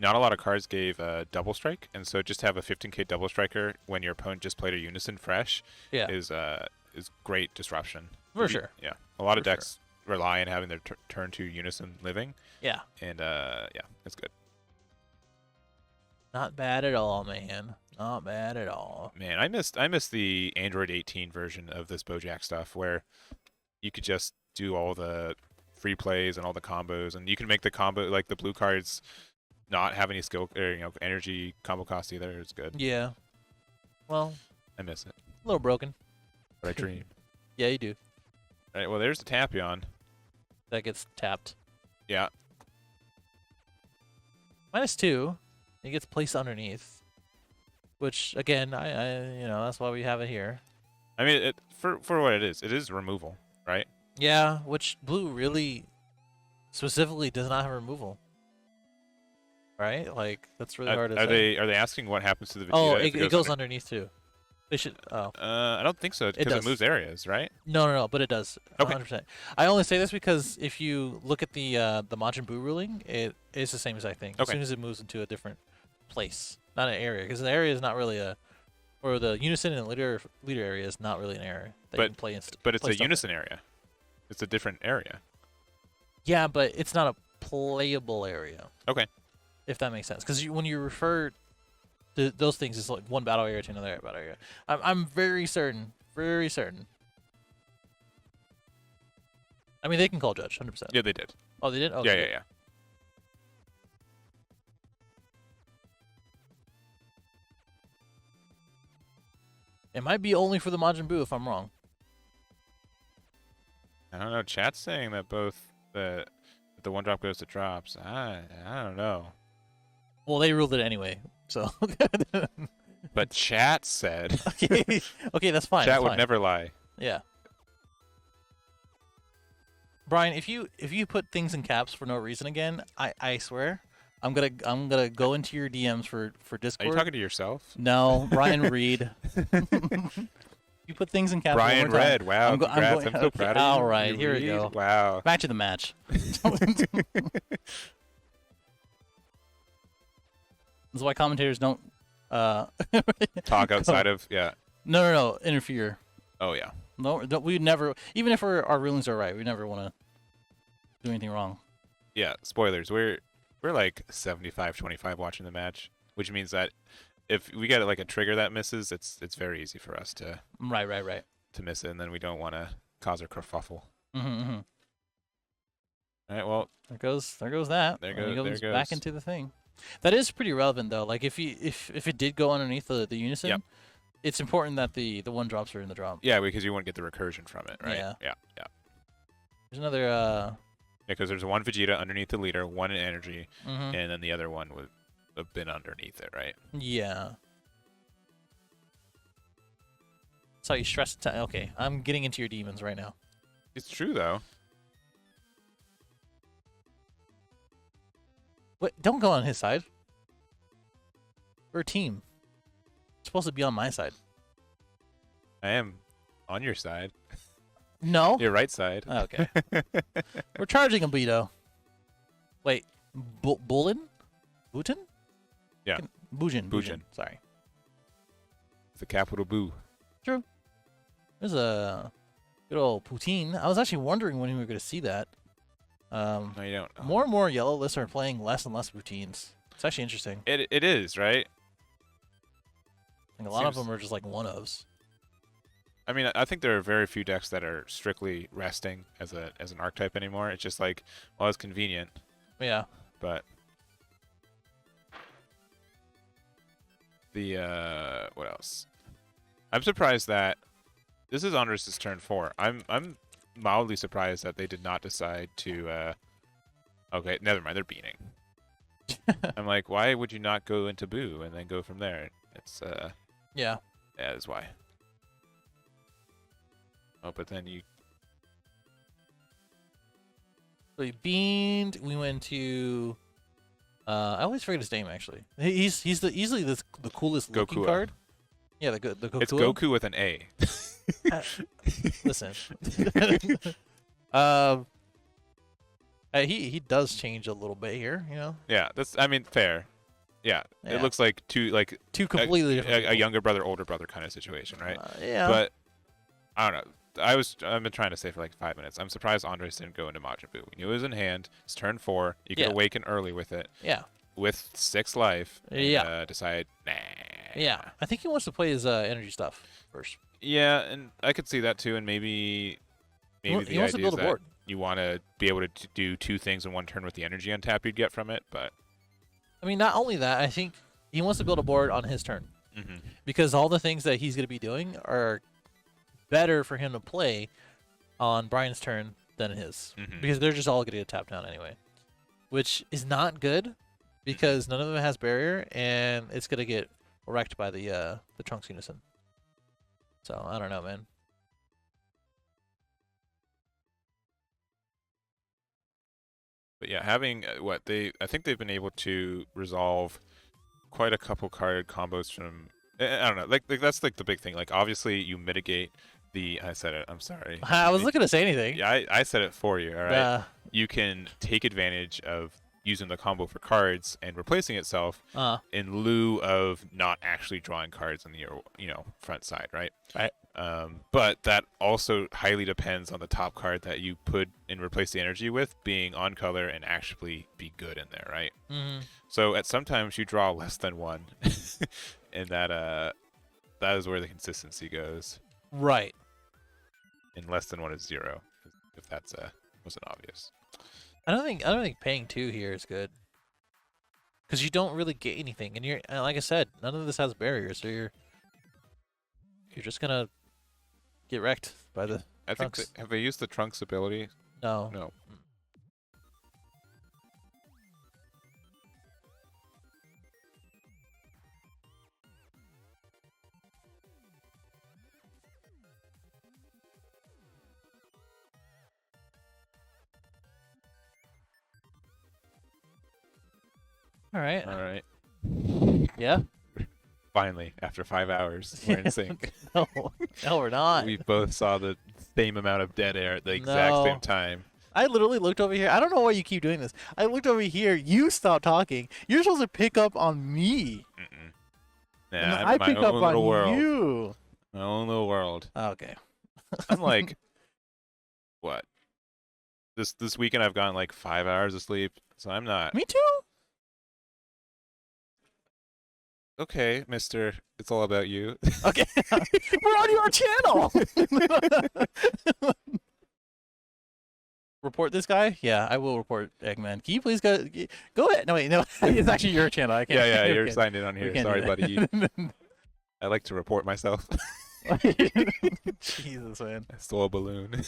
Speaker 2: not a lot of cards gave double strike, and so just have a 15k double striker when your opponent just played a unison fresh is great disruption.
Speaker 1: For sure.
Speaker 2: Yeah, a lot of decks rely on having their turn 2 unison living.
Speaker 1: Yeah.
Speaker 2: And yeah, that's good.
Speaker 1: Not bad at all, man. Not bad at all.
Speaker 2: Man, I missed the Android 18 version of this Boujack stuff where you could just do all the free plays and all the combos, and you can make the combo like the blue cards not have any skill or energy combo cost either. It's good.
Speaker 1: Yeah. Well,
Speaker 2: I miss it.
Speaker 1: a little broken.
Speaker 2: But I dream.
Speaker 1: Yeah, you do.
Speaker 2: All right. Well, there's the Tapion.
Speaker 1: That gets tapped.
Speaker 2: Yeah.
Speaker 1: -2. It gets placed underneath. Which again, I that's why we have it here.
Speaker 2: I mean, for what it is removal, right?
Speaker 1: Yeah, which blue really specifically does not have removal. Right? Like that's really hard to say.
Speaker 2: Are they asking what happens to the Vegeta?
Speaker 1: Oh, it goes underneath too. They should. Oh.
Speaker 2: I don't think so because it moves areas, right?
Speaker 1: No, but it does.
Speaker 2: Okay.
Speaker 1: 100%. I only say this because if you look at the Majin Buu ruling, it is the same as I think.
Speaker 2: Okay.
Speaker 1: As soon as it moves into a different place, not an area, because the area is not really or the unison and leader area is not really an area that you can play in.
Speaker 2: But it's a unison area. It's a different area.
Speaker 1: Yeah, but it's not a playable area.
Speaker 2: Okay.
Speaker 1: If that makes sense, because when you refer to those things, it's like one battle area to another battle area. I'm very certain. Very certain. I mean, they can call judge 100%.
Speaker 2: Yeah, they did.
Speaker 1: Oh, they did. Okay.
Speaker 2: Yeah.
Speaker 1: It might be only for the Majin Buu if I'm wrong.
Speaker 2: I don't know. Chat's saying that both the one drop goes to drops. I don't know.
Speaker 1: Well, they ruled it anyway, so.
Speaker 2: But chat said.
Speaker 1: Okay, that's fine.
Speaker 2: Chat would never lie.
Speaker 1: Yeah. Brian, if you put things in caps for no reason again, I swear, I'm gonna go into your DMs for Discord.
Speaker 2: Are you talking to yourself?
Speaker 1: No, Brian Reed. You put things in caps.
Speaker 2: Brian
Speaker 1: one more time.
Speaker 2: Red. Wow. Congrats. I'm so proud of you.
Speaker 1: All right, here we go.
Speaker 2: Wow.
Speaker 1: Match of the match. That's why commentators don't
Speaker 2: talk outside of
Speaker 1: No, interfere.
Speaker 2: Oh yeah.
Speaker 1: No, we never. Even if our rulings are right, we never want to do anything wrong.
Speaker 2: Yeah. Spoilers. We're like 75-25 watching the match, which means that if we get like a trigger that misses, it's very easy for us to
Speaker 1: right
Speaker 2: to miss it, and then we don't want to cause a kerfuffle.
Speaker 1: Mm-hmm.
Speaker 2: All right. Well,
Speaker 1: there goes that.
Speaker 2: There goes
Speaker 1: back into the thing. That is pretty relevant though. Like if it did go underneath the unison,
Speaker 2: yep.
Speaker 1: It's important that the one drops are in the drop.
Speaker 2: Yeah, because you won't get the recursion from it, right?
Speaker 1: Yeah. There's another.
Speaker 2: Yeah, because there's one Vegeta underneath the leader, one in energy,
Speaker 1: mm-hmm.
Speaker 2: and then the other one would have been underneath it, right?
Speaker 1: Yeah. So you stress. Okay, I'm getting into your demons right now.
Speaker 2: It's true though.
Speaker 1: Wait, don't go on his side. We're a team. You're supposed to be on my side.
Speaker 2: I am on your side.
Speaker 1: No.
Speaker 2: Your right side.
Speaker 1: Okay. We're charging a Beto. Wait, Bulin? Boutin?
Speaker 2: Yeah.
Speaker 1: Boujin. Sorry.
Speaker 2: The capital Boo.
Speaker 1: True. There's a good old poutine. I was actually wondering when we were going to see that.
Speaker 2: No, you don't. Oh.
Speaker 1: More and more yellow lists are playing less and less poutines. It's actually interesting.
Speaker 2: It is, right?
Speaker 1: Like a lot of them are just like one-ofs.
Speaker 2: I mean, I think there are very few decks that are strictly resting as an archetype anymore. It's just like, well, it's convenient.
Speaker 1: Yeah.
Speaker 2: But the what else? I'm surprised that this is Andres' turn 4. I'm mildly surprised that they did not decide to. Okay, never mind. They're beating. I'm like, why would you not go into Boo and then go from there? It's
Speaker 1: Yeah.
Speaker 2: Yeah, that's why. Oh, but then you.
Speaker 1: So he beamed. We went to. I always forget his name actually. He's easily the coolest looking card. Yeah, the Goku.
Speaker 2: It's Goku with an A.
Speaker 1: Listen. He does change a little bit here, you know.
Speaker 2: Yeah, I mean fair. Yeah, it looks like two
Speaker 1: completely different
Speaker 2: a younger brother, older brother kind of situation, right?
Speaker 1: Yeah.
Speaker 2: But I don't know. I've been trying to say for like 5 minutes. I'm surprised Andres didn't go into Majin Buu. We knew it was in hand. It's turn 4. You can awaken early with it.
Speaker 1: Yeah.
Speaker 2: With 6 life. And, decide, nah.
Speaker 1: Yeah. I think he wants to play his energy stuff first.
Speaker 2: Yeah, and I could see that too. And maybe the idea is that you want to be able to do 2 things in one turn with the energy on tap you'd get from it. But
Speaker 1: I mean, not only that, I think he wants to build a board on his turn. Because all the things that he's going to be doing are better for him to play on Brian's turn than his. Because they're just all going to get tapped down anyway. Which is not good because none of them has barrier and it's going to get wrecked by the Trunks Unison. So, I don't know, man.
Speaker 2: But yeah, having I think they've been able to resolve quite a couple card combos from, I don't know, like that's like the big thing. Like obviously you mitigate I said it, I'm sorry.
Speaker 1: I was looking to say anything.
Speaker 2: Yeah, I said it for you, all right? You can take advantage of using the combo for cards and replacing itself in lieu of not actually drawing cards on your front side, right?
Speaker 1: Right.
Speaker 2: But that also highly depends on the top card that you put and replace the energy with being on color and actually be good in there, right? So at sometimes you draw less than 1, and that is where the consistency goes.
Speaker 1: Right.
Speaker 2: And less than 1 is 0, if that's wasn't obvious.
Speaker 1: I don't think paying 2 here is good. Because you don't really get anything, and like I said, none of this has barriers, so you're just gonna get wrecked by the Trunks.
Speaker 2: Think have they used the Trunks ability?
Speaker 1: No.
Speaker 2: No.
Speaker 1: All right.
Speaker 2: All right.
Speaker 1: Yeah.
Speaker 2: Finally, after 5 hours, we're in sync.
Speaker 1: No, we're not.
Speaker 2: We both saw the same amount of dead air at the exact same time.
Speaker 1: I literally looked over here. I don't know why you keep doing this. I looked over here. You stopped talking. You're supposed to pick up on me.
Speaker 2: Nah,
Speaker 1: I pick up on
Speaker 2: world.
Speaker 1: you.
Speaker 2: My own little world.
Speaker 1: Okay.
Speaker 2: I'm like, what? This weekend I've gotten like 5 hours of sleep, so I'm not.
Speaker 1: Me too.
Speaker 2: Okay, mister. It's all about you.
Speaker 1: Okay. We're on your channel. Report this guy? Yeah, I will report Eggman. Can you please go ahead? No, wait, no. It's actually your channel. I can't.
Speaker 2: Yeah, you're signed in on here. Sorry, buddy. I like to report myself.
Speaker 1: Jesus, man.
Speaker 2: I stole a balloon.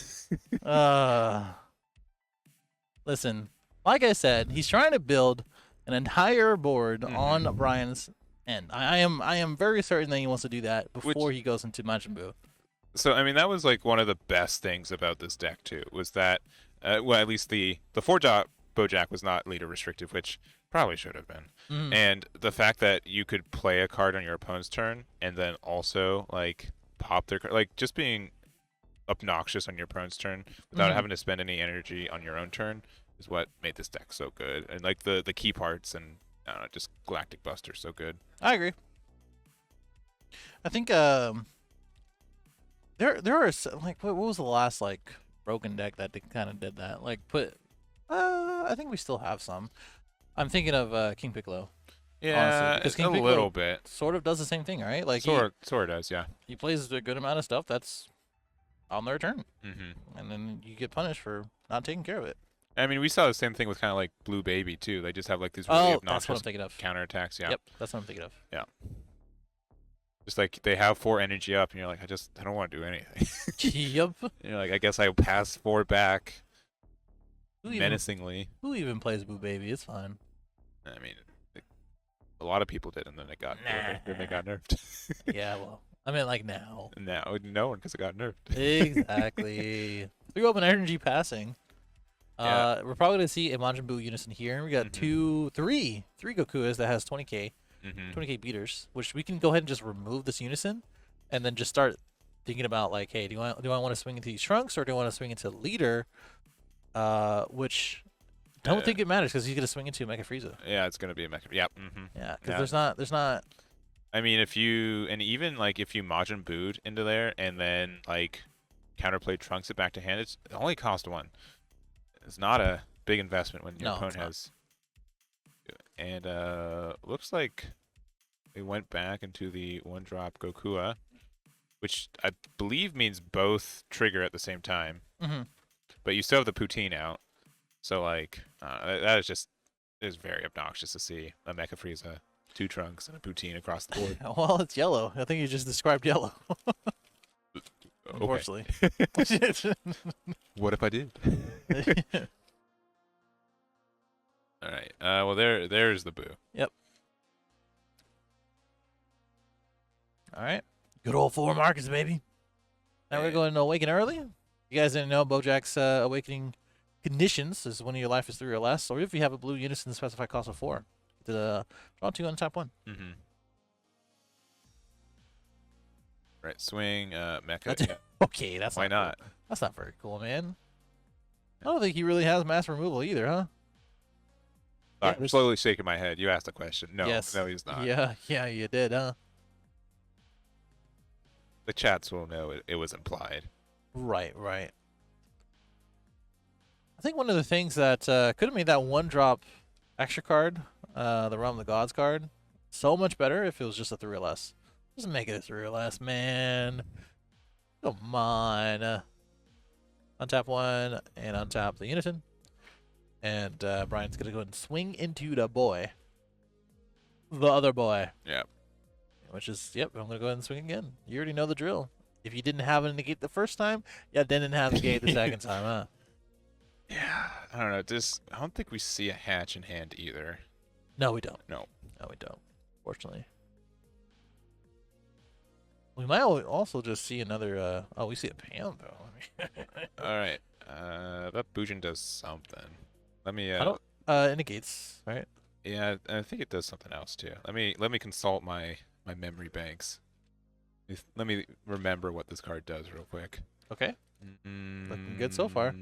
Speaker 1: Listen, like I said, he's trying to build an entire board on Brian's end. I am very certain that he wants to do that before he goes into Majin Buu.
Speaker 2: So, I mean, that was like one of the best things about this deck, too, was that, well, at least the 4-drop Boujack was not leader restrictive, which probably should have been. And the fact that you could play a card on your opponent's turn and then also, like, pop their card, like, just being obnoxious on your opponent's turn without having to spend any energy on your own turn is what made this deck so good. And, like, the key parts and, I don't know, just Galactic Buster so good.
Speaker 1: I agree. I think, there are, like, what was the last, like, broken deck that kind of did that? Like, I think we still have some. I'm thinking of King Piccolo.
Speaker 2: Yeah,
Speaker 1: because King Piccolo
Speaker 2: little bit.
Speaker 1: Sort of does the same thing, right? Like
Speaker 2: sort of does, yeah.
Speaker 1: He plays a good amount of stuff that's on their turn, and then you get punished for not taking care of it.
Speaker 2: I mean, we saw the same thing with kind of like Blue Baby too. They just have like these really obnoxious counterattacks. Yeah.
Speaker 1: Yep, that's what I'm thinking of.
Speaker 2: Yeah. Just like they have 4 energy up, and you're like, I don't want to do anything.
Speaker 1: Yep.
Speaker 2: You're like, I guess I pass 4 back. Menacingly.
Speaker 1: Who even plays Blue Baby? It's fine.
Speaker 2: I mean, a lot of people did, and then they got nerfed.
Speaker 1: Yeah, well, I mean, like now.
Speaker 2: Now, no one, because it got nerfed.
Speaker 1: Exactly. We go up in energy passing. We're probably gonna see a Majin Buu unison here. We got three Gokuas that has 20k, 20k beaters, which we can go ahead and just remove this unison, and then just start thinking about like, hey, do I want to swing into these Trunks or do I want to swing into leader? Which don't think it matters because he's gonna swing into Mecha Frieza.
Speaker 2: Yeah, it's gonna be a Mecha. Yep.
Speaker 1: Yeah, because there's not.
Speaker 2: I mean, if you Majin Buu'd into there and then like counterplay trunks it back to hand. It only cost 1. It's not a big investment when your opponent has. And looks like they went back into the 1-drop Gokua, which I believe means both trigger at the same time. But you still have the poutine out, so like that is very obnoxious to see a Mecha Frieza, 2 trunks, and a poutine across the board.
Speaker 1: Well, it's yellow. I think you just described yellow. Unfortunately.
Speaker 2: What if I did? All right. Well, there's the Boo.
Speaker 1: Yep. All right. Good old 4 markets, baby. Now we're going to Awaken early. You guys didn't know Bojack's Awakening conditions is when your life is 3 or less, or if you have a blue unison specified cost of 4. Draw 2 on top 1.
Speaker 2: Right, swing, Mecha.
Speaker 1: Yeah. Okay, that's
Speaker 2: why not?
Speaker 1: Cool. That's not very cool, man. I don't think he really has mass removal either, huh?
Speaker 2: I'm slowly shaking my head. You asked the question. No, no, he's not.
Speaker 1: Yeah, you did, huh?
Speaker 2: The chats will know it was implied.
Speaker 1: Right. I think one of the things that could have made that 1-drop extra card, the Realm of the Gods card, so much better if it was just a 3 or less. Just make it a 3 or less, man. Come on. Untap 1 and untap the Unison. And Brian's going to go ahead and swing into the boy. The other boy.
Speaker 2: Yep.
Speaker 1: Which is, I'm going to go ahead and swing again. You already know the drill. If you didn't have a negate the first time, you didn't have a negate the second time, huh?
Speaker 2: Yeah, I don't know. I don't think we see a hatch in hand either.
Speaker 1: No, we don't.
Speaker 2: No,
Speaker 1: we don't. Fortunately. We might also just see another, we see a Pam, though.
Speaker 2: All right. That Boujack does something. Let me,
Speaker 1: it negates, right?
Speaker 2: Yeah, I think it does something else, too. Let me consult my memory banks. Let me remember what this card does real quick.
Speaker 1: Okay. Looking good so far.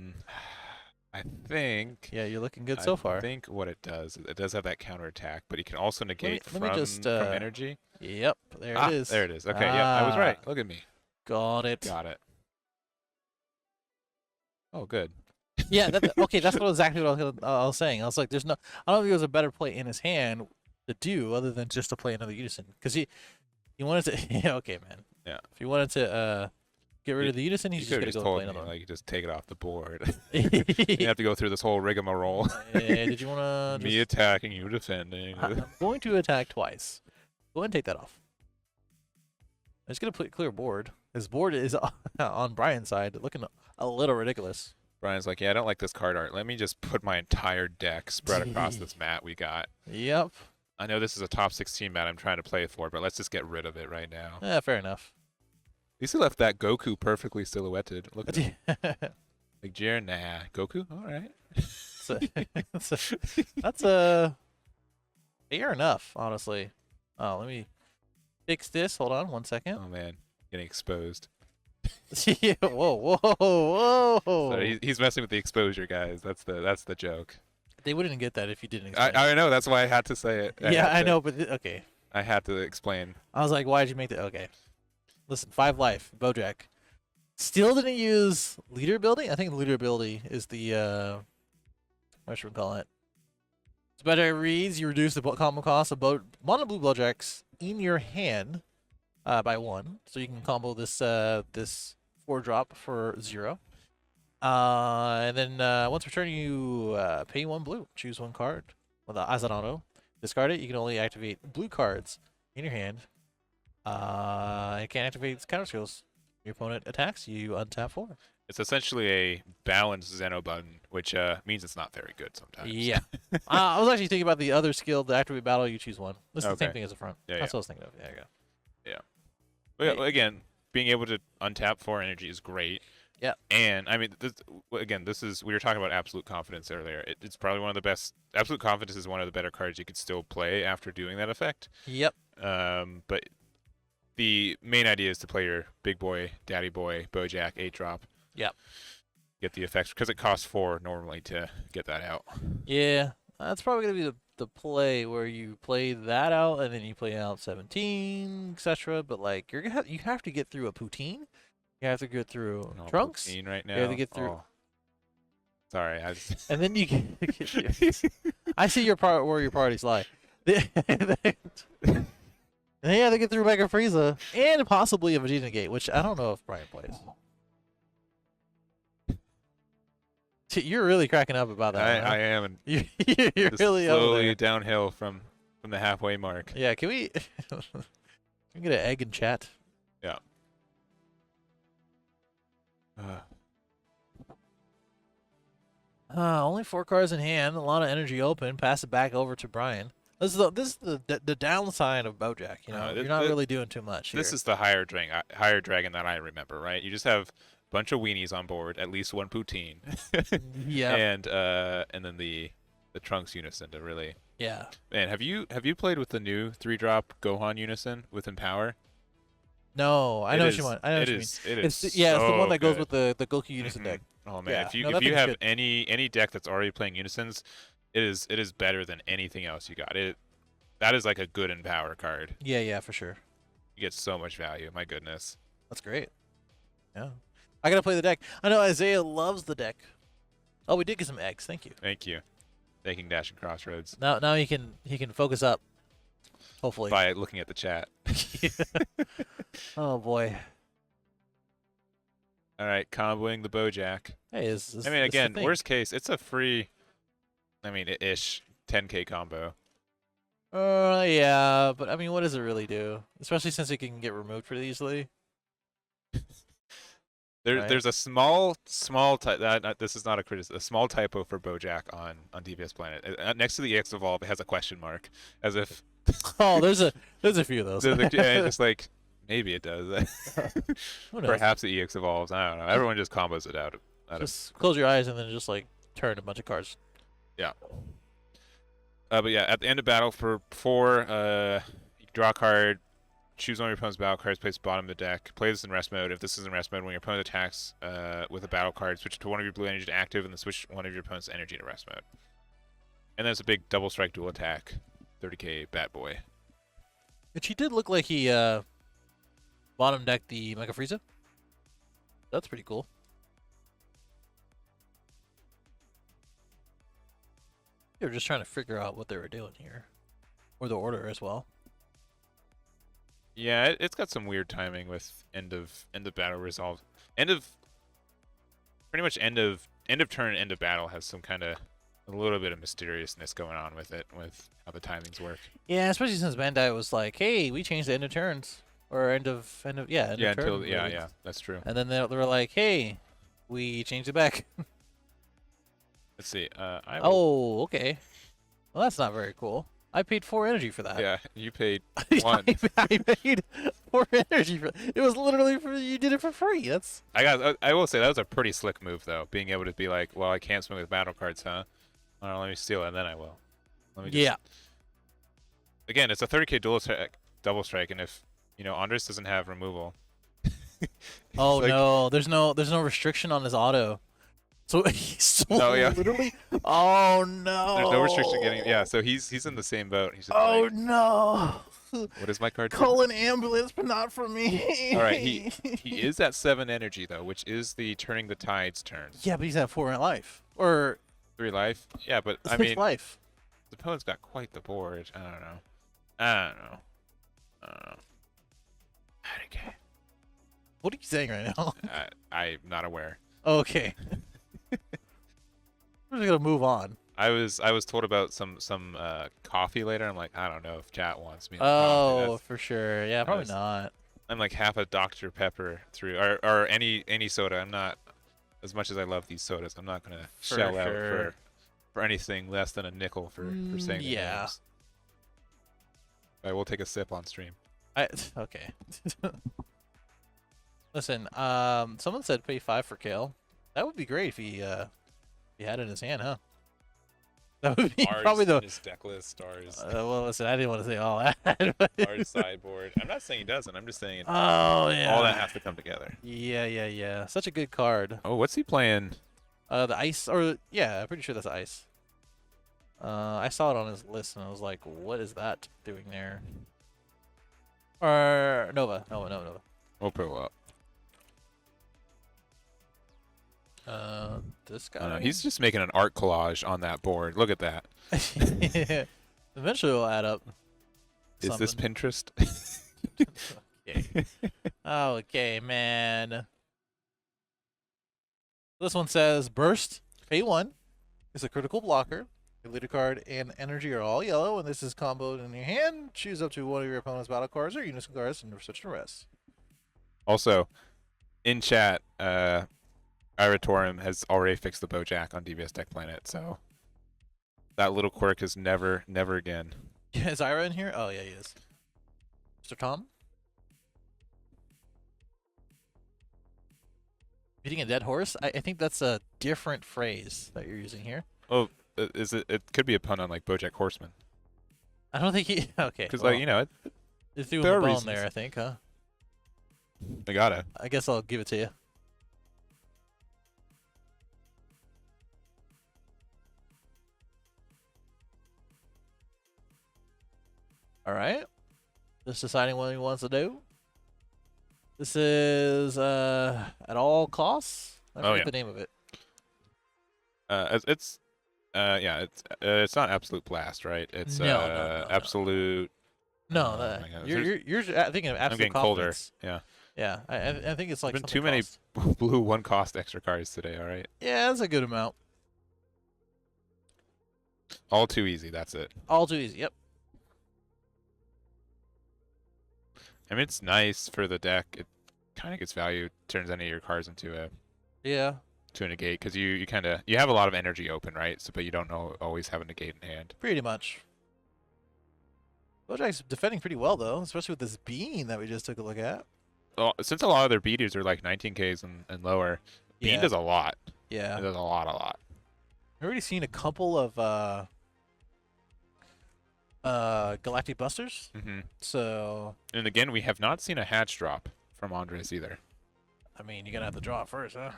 Speaker 2: I think.
Speaker 1: Yeah, you're looking good so far.
Speaker 2: I think what it does have that counterattack, but he can also negate from energy.
Speaker 1: Yep, there it is.
Speaker 2: There it is. Okay, yeah, I was right. Look at me.
Speaker 1: Got it.
Speaker 2: Got it. Oh, good.
Speaker 1: Yeah, okay, that's exactly what I was saying. I was like, I don't think there was a better play in his hand to do other than just to play another Unison. Because he wanted to, yeah, okay, man.
Speaker 2: Yeah.
Speaker 1: If he wanted to get rid of the Unison, he's just going to go play another one.
Speaker 2: Like, you just take it off the board. You have to go through this whole rigmarole.
Speaker 1: Yeah, did you want to
Speaker 2: Me attacking, you defending.
Speaker 1: I'm going to attack twice. Go ahead and take that off. I'm just going to clear board. His board is on Brian's side, looking a little ridiculous.
Speaker 2: Brian's like, yeah, I don't like this card art. Let me just put my entire deck spread across this mat we got.
Speaker 1: Yep.
Speaker 2: I know this is a top 16 mat I'm trying to play for, but let's just get rid of it right now.
Speaker 1: Yeah, fair enough.
Speaker 2: At least he left that Goku perfectly silhouetted. Look at him. Like, Jiren, nah. Goku? All right.
Speaker 1: That's fair enough, honestly. Oh, let me fix this. Hold on 1 second.
Speaker 2: Oh, man. Getting exposed.
Speaker 1: Yeah, whoa.
Speaker 2: So he's messing with the exposure, guys. That's the joke.
Speaker 1: They wouldn't get that if you didn't explain.
Speaker 2: I know. That's why I had to say it.
Speaker 1: I know, but okay.
Speaker 2: I had to explain.
Speaker 1: I was like, why did you make that? Okay. Listen, 5 life, Boujack. Still didn't use leader ability. I think leader ability is the, what should we call it? So better reads, you reduce the combo cost of mono blue Boujacks in your hand by 1. So you can combo this 4-drop for 0. And then once returning, you pay 1 blue. Choose 1 card. As an auto. Discard it. You can only activate blue cards in your hand. It can't activate counter skills. Your opponent attacks, you untap 4.
Speaker 2: It's essentially a balanced Zeno button, which means it's not very good sometimes.
Speaker 1: Yeah. I was actually thinking about the other skill, the activate battle, you choose 1. This is the same thing as the front.
Speaker 2: Yeah,
Speaker 1: That's what I was thinking of. There you go.
Speaker 2: Yeah. Well, again, being able to untap 4 energy is great.
Speaker 1: Yeah.
Speaker 2: And, I mean, we were talking about Absolute Confidence earlier. It's probably one of the best. Absolute Confidence is one of the better cards you could still play after doing that effect.
Speaker 1: Yep.
Speaker 2: But the main idea is to play your big boy, daddy boy, Boujack, 8-drop.
Speaker 1: Yep.
Speaker 2: Get the effects, because it costs 4 normally to get that out.
Speaker 1: Yeah. That's probably going to be the play where you play that out and then you play out 17, etc. But, like, you have to get through a poutine You have to go through
Speaker 2: No,
Speaker 1: Trunks.
Speaker 2: poutine right now.
Speaker 1: You have to get through.
Speaker 2: Oh. Sorry, I just...
Speaker 1: And then you get. I see your part where your parties lie. And you have to get through Mega Frieza and possibly a Vegeta Gate, which I don't know if Brian plays. You're really cracking up about that.
Speaker 2: I am. And
Speaker 1: You're really
Speaker 2: slowly downhill from the halfway mark.
Speaker 1: Yeah, can we get an egg in chat?
Speaker 2: Yeah.
Speaker 1: Only 4 cards in hand, a lot of energy open. Pass it back over to Brian. This is the downside of Boujack. You know, you're not really doing too much.
Speaker 2: This is the higher dragon that I remember, right? You just have a bunch of weenies on board, at least one poutine.
Speaker 1: Yeah.
Speaker 2: And then the Trunks Unison to really.
Speaker 1: Yeah.
Speaker 2: Man, have you played with the new 3-drop Gohan Unison with Empower?
Speaker 1: No, I know what you want. I know what you mean. It's the one that goes with the Goku Unison deck.
Speaker 2: Oh man,
Speaker 1: Yeah.
Speaker 2: if you have any deck that's already playing Unisons, it is better than anything else you got. That is like a good Empower card.
Speaker 1: Yeah, for sure.
Speaker 2: You get so much value. My goodness.
Speaker 1: That's great. Yeah. I gotta play the deck. I know Isaiah loves the deck. Oh, we did get some eggs. Thank you.
Speaker 2: Thank you. Taking Dash and Crossroads.
Speaker 1: Now he can focus up. Hopefully.
Speaker 2: By looking at the chat.
Speaker 1: Oh boy.
Speaker 2: All right, comboing the Boujack.
Speaker 1: Hey,
Speaker 2: I mean, again, worst case, it's a free, ish 10k combo.
Speaker 1: Yeah, but I mean, what does it really do? Especially since it can get removed pretty easily.
Speaker 2: There's a small this is not a criticism. A small typo for Boujack on DBS Planet. Next to the EX Evolve, it has a question mark, as if.
Speaker 1: Oh, there's a few of those.
Speaker 2: Yeah, just like maybe it does. Perhaps the EX Evolves. I don't know. Everyone just combos it out.
Speaker 1: Just close your eyes and then just like turn a bunch of cards.
Speaker 2: Yeah. But yeah, at the end of battle for 4, you draw a card, choose one of your opponent's battle cards, place the bottom of the deck. Play this in rest mode. If this is in rest mode, when your opponent attacks with a battle card, switch to one of your blue energy to active, and then switch one of your opponent's energy to rest mode. And then it's a big double strike dual attack, 30k Bat Boy.
Speaker 1: Which he did look like he bottom decked the Mega Frieza. That's pretty cool. They were just trying to figure out what they were doing here, or the order as well.
Speaker 2: Yeah, it's got some weird timing with end of battle resolve. Pretty much end of turn, end of battle has some kind of a little bit of mysteriousness going on with it, with how the timings work.
Speaker 1: Yeah, especially since Bandai was like, "Hey, we changed the end of turns or end of turn."
Speaker 2: Yeah, that's true.
Speaker 1: And then they were like, "Hey, we changed it back."
Speaker 2: Let's see.
Speaker 1: Oh, okay. Well, that's not very cool. I paid 4 energy for that.
Speaker 2: Yeah, you paid 1.
Speaker 1: I paid 4 energy for it. Was literally you did it for free. That's.
Speaker 2: I will say that was a pretty slick move though, being able to be like, well, I can't swing with battle cards, huh? Well, let me steal it and then I will. Let me just...
Speaker 1: Yeah.
Speaker 2: Again, it's a 30k double strike, and if Andres doesn't have removal.
Speaker 1: Oh no, there's no restriction on his auto. So he's literally. Oh no.
Speaker 2: There's no restriction getting. Yeah, so he's in the same boat. He's just
Speaker 1: like, no.
Speaker 2: What is my card?
Speaker 1: Call an ambulance, but not for me.
Speaker 2: All right, he is at 7 energy though, which is the turning the tides turn.
Speaker 1: Yeah, but he's at 4 life or
Speaker 2: 3 life. Yeah, but I
Speaker 1: 6
Speaker 2: mean,
Speaker 1: life.
Speaker 2: The opponent's got quite the board. I don't know. Okay.
Speaker 1: What are you saying right now?
Speaker 2: I'm not aware.
Speaker 1: Okay. We're just gonna move on.
Speaker 2: I was told about some coffee later. I'm like, I don't know if chat wants me.
Speaker 1: Oh, for sure. Yeah, probably not.
Speaker 2: I'm like half a Dr. Pepper through, or any soda. I'm not, as much as I love these sodas, I'm not gonna shell out for anything less than a nickel for saying the names. I will take a sip on stream.
Speaker 1: Okay. Listen, someone said pay 5 for Kale. That would be great if he had it in his hand, huh? That would be probably the
Speaker 2: his deck list stars.
Speaker 1: Well, listen, I didn't want to say all that.
Speaker 2: Large sideboard. I'm not saying he doesn't. I'm just saying.
Speaker 1: Oh yeah.
Speaker 2: All that has to come together.
Speaker 1: Yeah. Such a good card.
Speaker 2: Oh, what's he playing?
Speaker 1: The ice, or yeah, I'm pretty sure that's ice. I saw it on his list and I was like, what is that doing there? Or Nova. No.
Speaker 2: We'll pull up.
Speaker 1: This
Speaker 2: I don't know,
Speaker 1: guy.
Speaker 2: he's just making an art collage on that board. Look at that.
Speaker 1: Eventually it'll add up.
Speaker 2: Is this Pinterest?
Speaker 1: Okay. Okay, man. This one says burst. Pay 1 is a critical blocker. Your leader card and energy are all yellow, and this is comboed in your hand. Choose up to one of your opponent's battle cards or unison cards and switch to rest.
Speaker 2: Also, in chat, Iratorum has already fixed the Boujack on DBS Deck Planet, so that little quirk is never again.
Speaker 1: Yeah, is Ira in here? Oh, yeah, he is. Mr. Tom? Beating a dead horse? I think that's a different phrase that you're using here.
Speaker 2: Oh, is it? It could be a pun on like Boujack Horseman.
Speaker 1: I don't think he. Okay.
Speaker 2: Because
Speaker 1: well,
Speaker 2: like, you know,
Speaker 1: you're through the bone there, I think, huh?
Speaker 2: I gotta.
Speaker 1: I guess I'll give it to you. All right. Just deciding what he wants to do. This is at all costs. I forget the name of it.
Speaker 2: It's not absolute blast, right? It's
Speaker 1: no.
Speaker 2: absolute.
Speaker 1: No, you're thinking of absolute.
Speaker 2: I'm getting
Speaker 1: confidence.
Speaker 2: colder.
Speaker 1: Yeah. I think it's like
Speaker 2: been too many blue 1-cost extra cards today. All right.
Speaker 1: Yeah, that's a good amount.
Speaker 2: All too easy. That's it.
Speaker 1: All too easy. Yep.
Speaker 2: I mean, it's nice for the deck. It kind of gets value. Turns any of your cards into a to a negate because you have a lot of energy open, right? So, but you don't always have a negate in hand.
Speaker 1: Pretty much. Bojack's defending pretty well though, especially with this bean that we just took a look at.
Speaker 2: Well, since a lot of their beaters are like 19Ks and lower, bean does a lot.
Speaker 1: Yeah,
Speaker 2: it does a lot.
Speaker 1: I've already seen a couple of Galactic Busters. So.
Speaker 2: And again, we have not seen a hatch drop from Andres either.
Speaker 1: I mean, you're gonna have to draw it first, huh?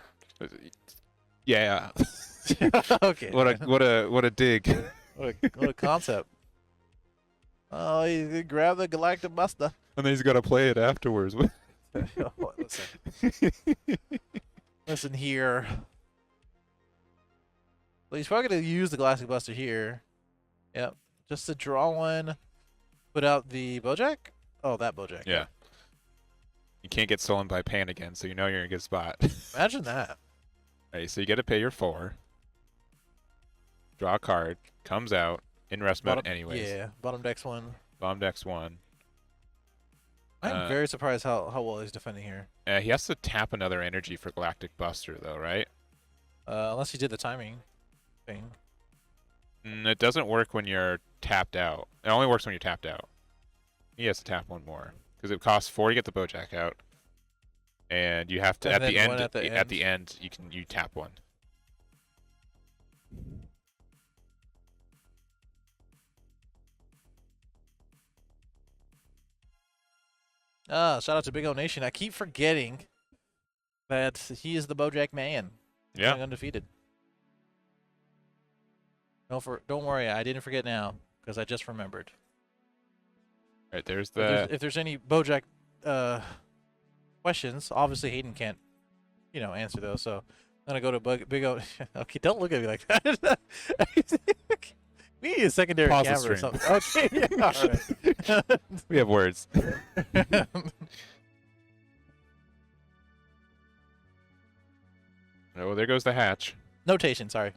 Speaker 2: Yeah.
Speaker 1: Okay.
Speaker 2: What a dig.
Speaker 1: What a concept. Oh, he grabbed the Galactic Buster.
Speaker 2: And then he's got to play it afterwards.
Speaker 1: Listen here. Well, he's probably going to use the Galactic Buster here. Yep. Just to draw one. Put out the Boujack? Oh, that Boujack.
Speaker 2: Yeah. You can't get stolen by Pan again, so you know you're in a good spot.
Speaker 1: Imagine that.
Speaker 2: Alright, so you get to pay your 4. Draw a card. Comes out. In rest mode anyways.
Speaker 1: Yeah. Bottom deck's 1.
Speaker 2: Bottom deck's 1.
Speaker 1: I'm very surprised how well he's defending here.
Speaker 2: He has to tap another energy for Galactic Buster, though, right?
Speaker 1: Unless he did the timing thing.
Speaker 2: It doesn't work when you're tapped out. It only works when you're tapped out. He has to tap 1 more because it costs 4 to get the Boujack out, and you have to at the end you tap 1.
Speaker 1: Shout out to Big O Nation. I keep forgetting that he is the Boujack man.
Speaker 2: Yeah.
Speaker 1: Undefeated. Don't worry, I didn't forget now because I just remembered.
Speaker 2: All right, there's the.
Speaker 1: If there's any Boujack questions, obviously Hayden can't, answer those. So I'm gonna go to Big O. Okay, don't look at me like that. We need a secondary camera or something. Okay, yeah, all right.
Speaker 2: We have words. Oh, there goes the hatch.
Speaker 1: Notation, sorry.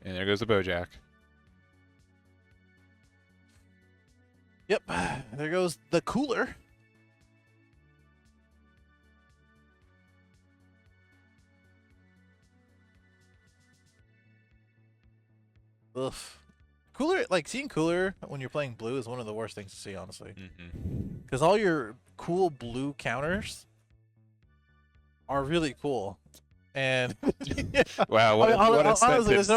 Speaker 2: And there goes the Boujack.
Speaker 1: Yep, there goes the cooler. Ugh. Cooler, like seeing cooler when you're playing blue is one of the worst things to see, honestly. Because all your cool blue counters are really cool. And
Speaker 2: wow, what a sentence.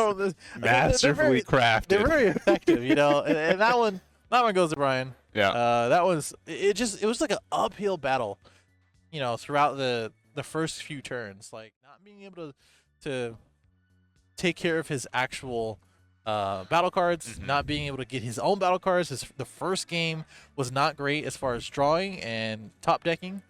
Speaker 2: Masterfully crafted.
Speaker 1: They're very effective, and that one goes to Brian.
Speaker 2: Yeah.
Speaker 1: That was it was like an uphill battle, throughout the first few turns, like not being able to take care of his actual battle cards, not being able to get his own battle cards. The first game was not great as far as drawing and top decking.